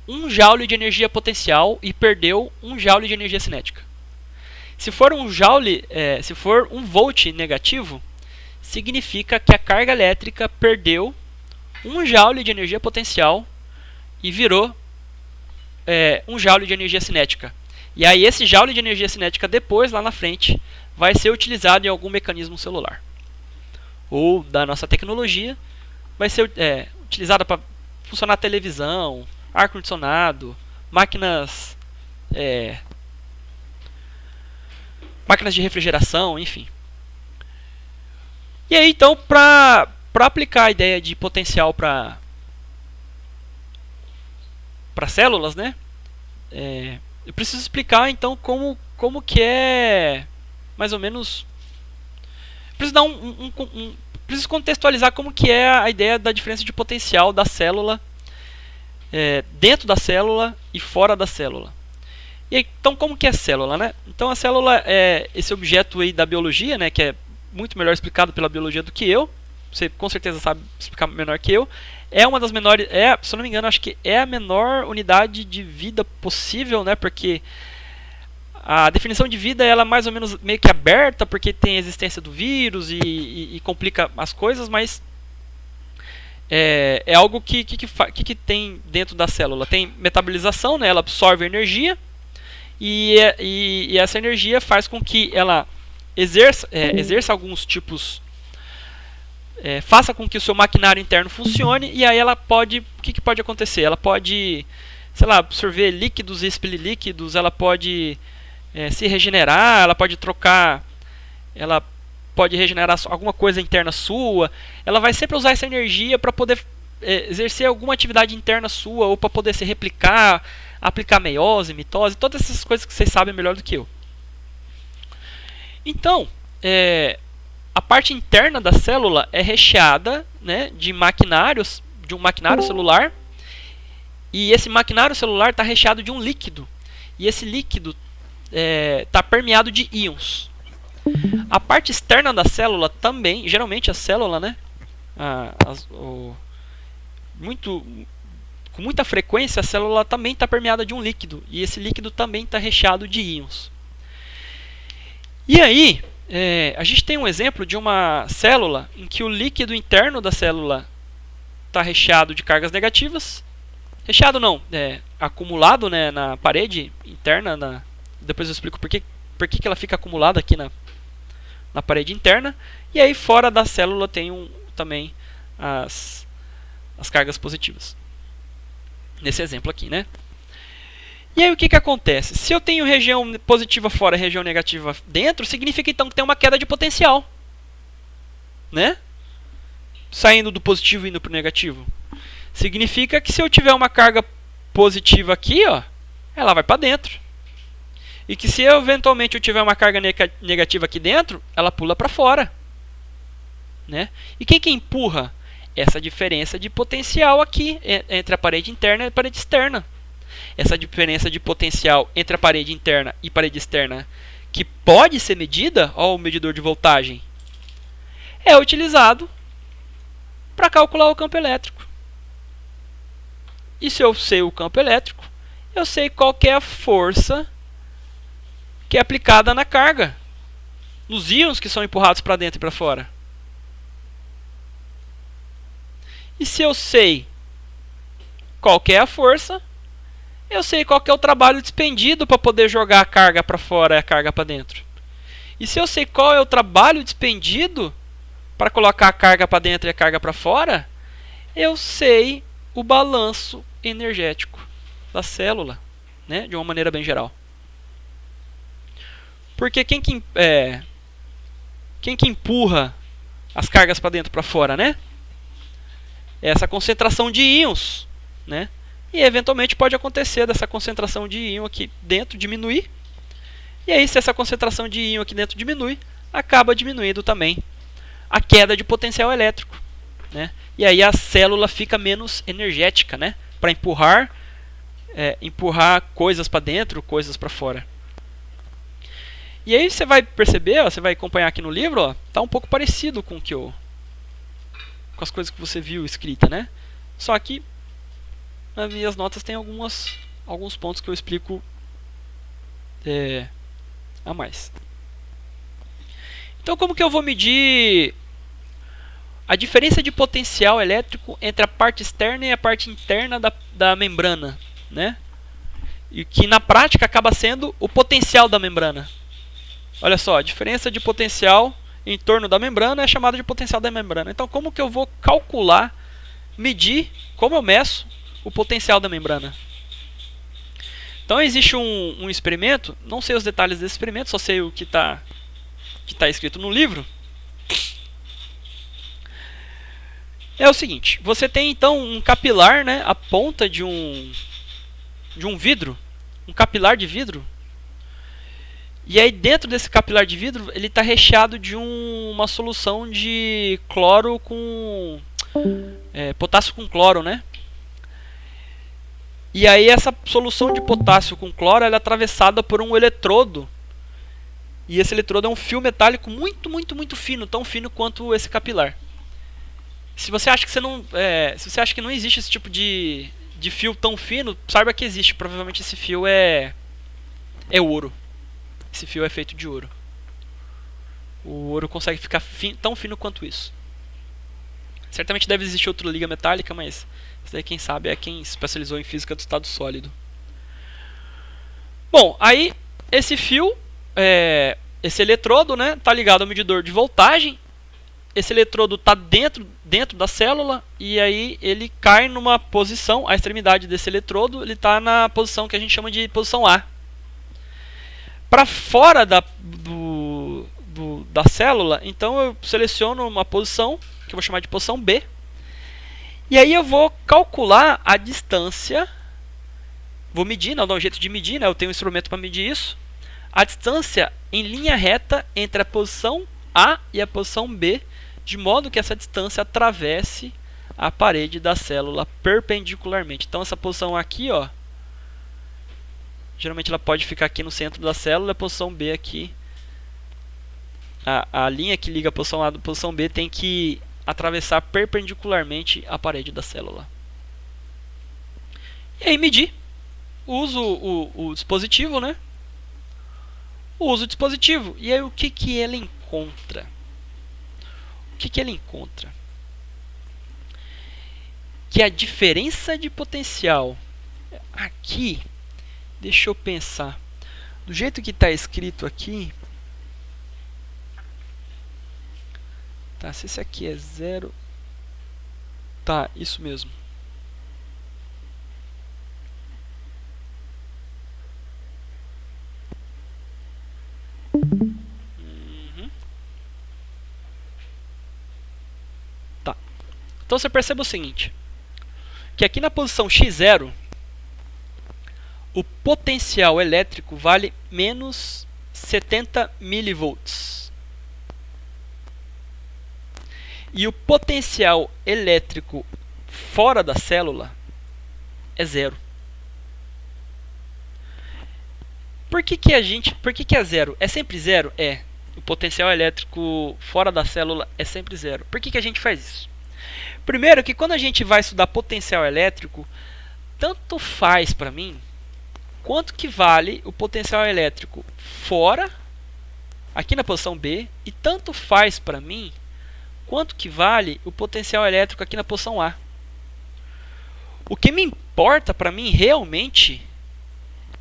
1 joule de energia potencial e perdeu 1 joule de energia cinética. Se for 1 volt negativo, significa que a carga elétrica perdeu 1 joule de energia potencial e virou 1 joule de energia cinética. E aí esse joule de energia cinética depois, lá na frente, vai ser utilizado em algum mecanismo celular. Ou da nossa tecnologia, vai ser utilizada para funcionar televisão, ar-condicionado, máquinas de refrigeração, enfim. E aí, então, para aplicar a ideia de potencial para células, né? Eu preciso explicar, então, como que é, mais ou menos... Preciso dar preciso contextualizar como que é a ideia da diferença de potencial da célula, dentro da célula e fora da célula. E aí, então, como que é a célula, né? Então, a célula é esse objeto aí da biologia, né? Que é muito melhor explicado pela biologia do que eu. Você com certeza sabe explicar melhor que eu. É uma das menores, se eu não me engano, acho que é a menor unidade de vida possível, né? Porque a definição de vida ela é mais ou menos meio que aberta, porque tem a existência do vírus e complica as coisas, mas é algo que tem dentro da célula. Tem metabolização, né? Ela absorve energia e essa energia faz com que ela exerça alguns tipos, faça com que o seu maquinário interno funcione, e aí ela pode, o que pode acontecer? Ela pode, sei lá, absorver líquidos e expelir líquidos, ela pode se regenerar, ela pode trocar, ela pode regenerar alguma coisa interna sua, ela vai sempre usar essa energia para poder exercer alguma atividade interna sua, ou para poder se replicar, aplicar meiose, mitose, todas essas coisas que vocês sabem melhor do que eu. Então, a parte interna da célula é recheada, né, de um maquinário celular, e esse maquinário celular está recheado de um líquido, e esse líquido está permeado de íons. A parte externa da célula também, geralmente a célula, né, com muita frequência a célula também está permeada de um líquido, e esse líquido também está recheado de íons. E aí, a gente tem um exemplo de uma célula em que o líquido interno da célula está recheado de cargas negativas. Recheado não, acumulado, né, na parede interna. Depois eu explico por que ela fica acumulada aqui na parede interna. E aí fora da célula tem também as cargas positivas. Nesse exemplo aqui, né? E aí o que acontece? Se eu tenho região positiva fora e região negativa dentro, significa então que tem uma queda de potencial, né? Saindo do positivo e indo para o negativo. Significa que se eu tiver uma carga positiva aqui, ó, ela vai para dentro. E que se eventualmente eu tiver uma carga negativa aqui dentro, ela pula para fora, né? E quem que empurra essa diferença de potencial aqui entre a parede interna e a parede externa? Essa diferença de potencial entre a parede interna e parede externa, que pode ser medida, ó, o medidor de voltagem, é utilizado para calcular o campo elétrico. E se eu sei o campo elétrico, eu sei qual que é a força que é aplicada na carga. nos íons que são empurrados para dentro e para fora? E se eu sei qual que é a força, eu sei qual que é o trabalho despendido para poder jogar a carga para fora e a carga para dentro. E se eu sei qual é o trabalho despendido para colocar a carga para dentro e a carga para fora, eu sei o balanço energético da célula, né, de uma maneira bem geral. Porque quem que empurra as cargas para dentro e para fora, né? É essa concentração de íons, né? E eventualmente pode acontecer dessa concentração de íon aqui dentro diminuir. E aí, se essa concentração de íon aqui dentro diminui, acaba diminuindo também a queda de potencial elétrico, né? E aí a célula fica menos energética, né? Para empurrar coisas para dentro, coisas para fora. E aí você vai perceber, ó, você vai acompanhar aqui no livro, ó, tá um pouco parecido com com as coisas que você viu escrita, né? Só que nas minhas notas tem alguns pontos que eu explico a mais. Então, como que eu vou medir a diferença de potencial elétrico entre a parte externa e a parte interna da membrana, né? E que na prática acaba sendo o potencial da membrana. Olha só, a diferença de potencial em torno da membrana é chamada de potencial da membrana. Então, como que eu vou calcular, medir, como eu meço o potencial da membrana? Então, existe um experimento, não sei os detalhes desse experimento, só sei o que está escrito no livro. É o seguinte, você tem então um capilar, né, a ponta de um vidro, um capilar de vidro. E aí dentro desse capilar de vidro, ele está recheado de uma solução de cloro com potássio com cloro, né? E aí essa solução de potássio com cloro ela é atravessada por um eletrodo. E esse eletrodo é um fio metálico muito, muito, muito fino, tão fino quanto esse capilar. Se você acha que se você acha que não existe esse tipo de fio tão fino, saiba que existe. Provavelmente esse fio é ouro. Esse fio é feito de ouro. O ouro consegue ficar tão fino quanto isso. Certamente deve existir outra liga metálica, mas isso daí quem sabe é quem se especializou em física do estado sólido. Bom, aí esse fio, esse eletrodo, né, tá ligado ao medidor de voltagem. Esse eletrodo está dentro da célula e aí ele cai numa posição, a extremidade desse eletrodo ele está na posição que a gente chama de posição A. Para fora da célula, então eu seleciono uma posição que eu vou chamar de posição B. E aí eu vou calcular a distância, vou medir, não dá um jeito de medir, né? Eu tenho um instrumento para medir isso. A distância em linha reta entre a posição A e a posição B, de modo que essa distância atravesse a parede da célula perpendicularmente. Então essa posição aqui, ó, geralmente ela pode ficar aqui no centro da célula, a posição B aqui. A linha que liga a posição A da posição B tem que atravessar perpendicularmente a parede da célula. E aí medir. Uso o dispositivo, né? Uso o dispositivo. E aí o que ele encontra? O que ele encontra? Que a diferença de potencial aqui, deixa eu pensar, do jeito que está escrito aqui, tá, se esse aqui é 0, tá, isso mesmo. Tá. Então você percebe o seguinte, que aqui na posição x0, o potencial elétrico vale menos 70 milivolts. E o potencial elétrico fora da célula é 0. Por que é 0? É sempre 0? É. O potencial elétrico fora da célula é sempre 0. Por que a gente faz isso? Primeiro que quando a gente vai estudar potencial elétrico, tanto faz para mim quanto que vale o potencial elétrico fora aqui na posição B, e tanto faz para mim quanto que vale o potencial elétrico aqui na posição A. O que me importa para mim realmente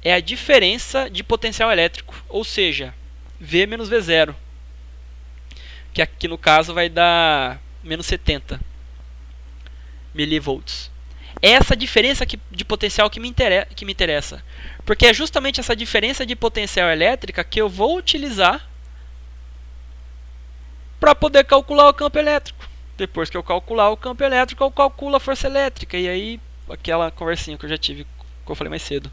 é a diferença de potencial elétrico, ou seja, V menos V0, que aqui no caso vai dar menos 70 milivolts. É essa diferença de potencial que me interessa, porque é justamente essa diferença de potencial elétrica que eu vou utilizar para poder calcular o campo elétrico. Depois que eu calcular o campo elétrico, eu calculo a força elétrica, e aí aquela conversinha que eu já tive, que eu falei mais cedo.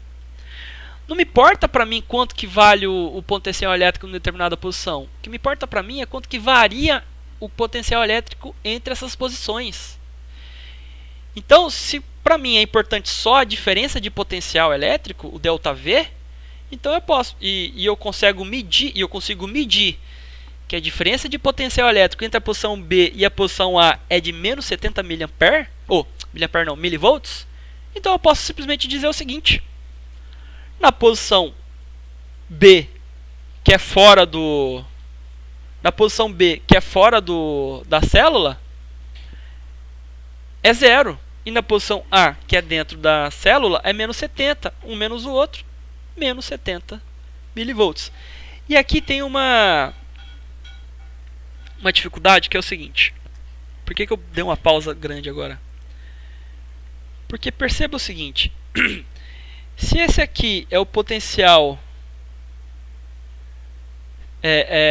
Não me importa para mim quanto que vale o potencial elétrico em determinada posição. O que me importa para mim é quanto que varia o potencial elétrico entre essas posições. Então, se para mim é importante só a diferença de potencial elétrico, o ΔV, então eu posso eu consigo medir que a diferença de potencial elétrico entre a posição B e a posição A é de menos 70 milivolts, então eu posso simplesmente dizer o seguinte: na posição B, que é fora da célula, é 0. E na posição A, que é dentro da célula, é menos 70. Um menos o outro, menos 70 milivolts. E aqui tem uma dificuldade, que é o seguinte. Por que eu dei uma pausa grande agora? Porque perceba o seguinte. Se esse aqui é o potencial,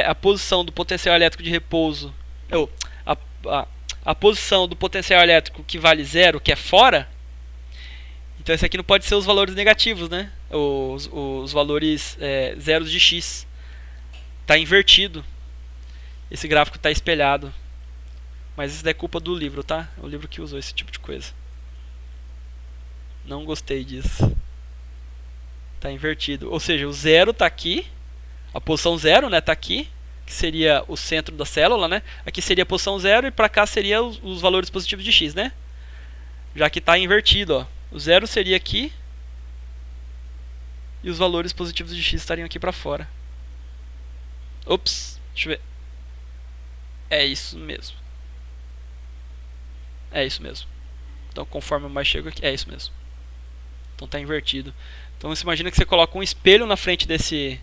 a posição do potencial elétrico de repouso, a posição do potencial elétrico que vale 0, que é fora, então esse aqui não pode ser os valores negativos, né? Os valores zeros de x. Está invertido. Esse gráfico está espelhado. Mas isso é culpa do livro, tá? É o livro que usou esse tipo de coisa. Não gostei disso. Está invertido. Ou seja, o 0 está aqui. A posição 0, né, está aqui. Que seria o centro da célula, né? Aqui seria a posição 0 e para cá seria os valores positivos de x, né? Já que está invertido, ó. O 0 seria aqui e os valores positivos de x estariam aqui para fora. Ops, deixa eu ver. É isso mesmo. É isso mesmo. Então, conforme eu mais chego aqui, é isso mesmo. Então está invertido. Então você imagina que você coloca um espelho na frente desse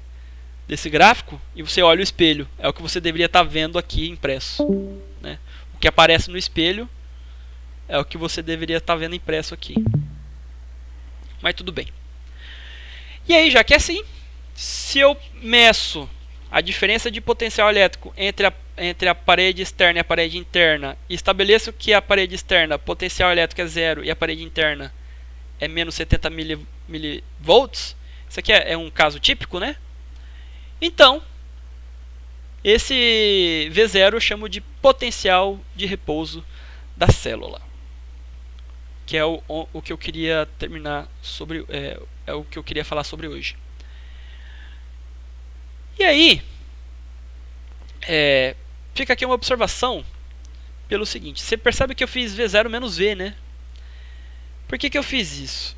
gráfico e você olha o espelho. É o que você deveria estar vendo aqui impresso, né? O que aparece no espelho é o que você deveria estar vendo impresso aqui. Mas tudo bem. E aí, já que é assim, se eu meço a diferença de potencial elétrico entre a parede externa e a parede interna e estabeleço que a parede externa, potencial elétrico é 0 e a parede interna é menos 70 milivolts, isso aqui é um caso típico, né? Então, esse V0 eu chamo de potencial de repouso da célula, que é o que eu queria terminar sobre, é o que eu queria falar sobre hoje. E aí, fica aqui uma observação pelo seguinte: você percebe que eu fiz V0 menos V, né? Por que eu fiz isso?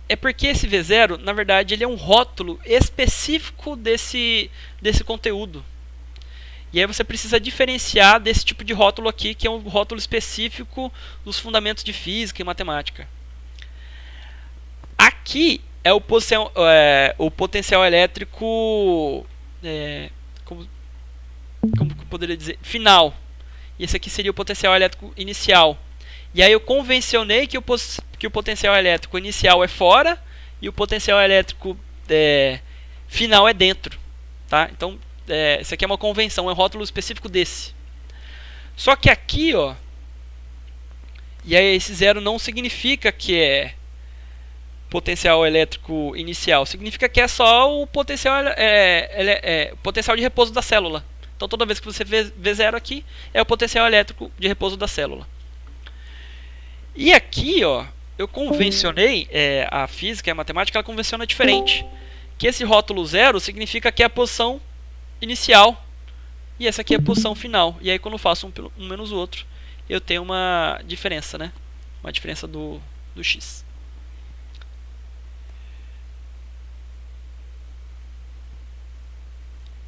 É porque esse V0, na verdade, ele é um rótulo específico desse conteúdo. E aí você precisa diferenciar desse tipo de rótulo aqui, que é um rótulo específico dos fundamentos de física e matemática. Aqui é o potencial elétrico, como eu poderia dizer, final. E esse aqui seria o potencial elétrico inicial. E aí eu convencionei que o potencial elétrico inicial é fora e o potencial elétrico final é dentro, tá? Então, isso aqui é uma convenção, é um rótulo específico desse. Só que aqui, ó, e aí esse 0 não significa que é potencial elétrico inicial, significa que é só o potencial, potencial de repouso da célula. Então, toda vez que você vê 0 aqui, é o potencial elétrico de repouso da célula. E aqui, ó, eu convencionei, a física e a matemática, ela convenciona diferente. Que esse rótulo 0 significa que é a posição inicial e essa aqui é a posição final. E aí, quando eu faço um menos o outro, eu tenho uma diferença, né? Uma diferença do x.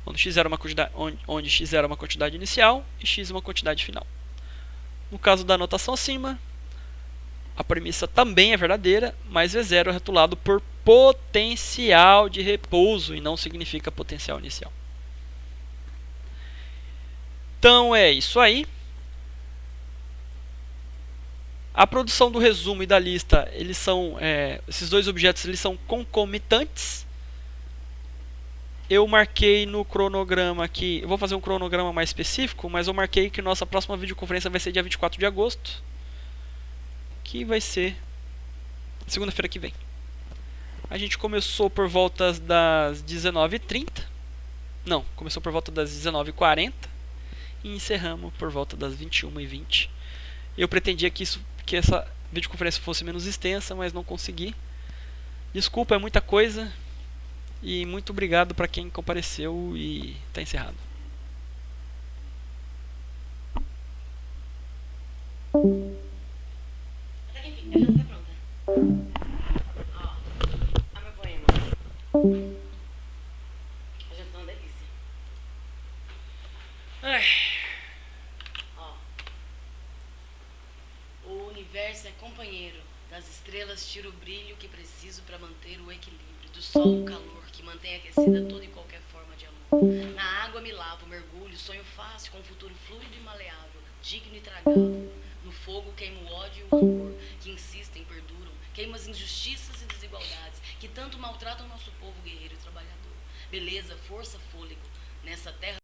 onde x era uma quantidade inicial e x uma quantidade final. No caso da anotação acima, a premissa também é verdadeira, mas V0 é rotulado por potencial de repouso e não significa potencial inicial. Então é isso aí. A produção do resumo e da lista, esses dois objetos eles são concomitantes. Eu marquei no cronograma aqui, eu vou fazer um cronograma mais específico, mas eu marquei que nossa próxima videoconferência vai ser dia 24 de agosto, que vai ser segunda-feira que vem. A gente começou por volta das 19h30, não, começou por volta das 19h40 e encerramos por volta das 21h20. Eu pretendia que essa videoconferência fosse menos extensa, mas não consegui. Desculpa, é muita coisa. E muito obrigado para quem compareceu e está encerrado. Até que enfim, a janta está pronta. Ó, a meu poema. A janta tá uma delícia. Ai. Ó. O universo é companheiro. Das estrelas tiro o brilho que preciso para manter o equilíbrio. Do sol o calor que mantém aquecida toda e qualquer forma de amor. Na água me lavo, mergulho, sonho fácil com um futuro fluido e maleável, digno e tragável. No fogo queimo o ódio e o rancor, que insistem, perduram, queimo as injustiças e desigualdades, que tanto maltratam nosso povo guerreiro e trabalhador. Beleza, força, fôlego, nessa terra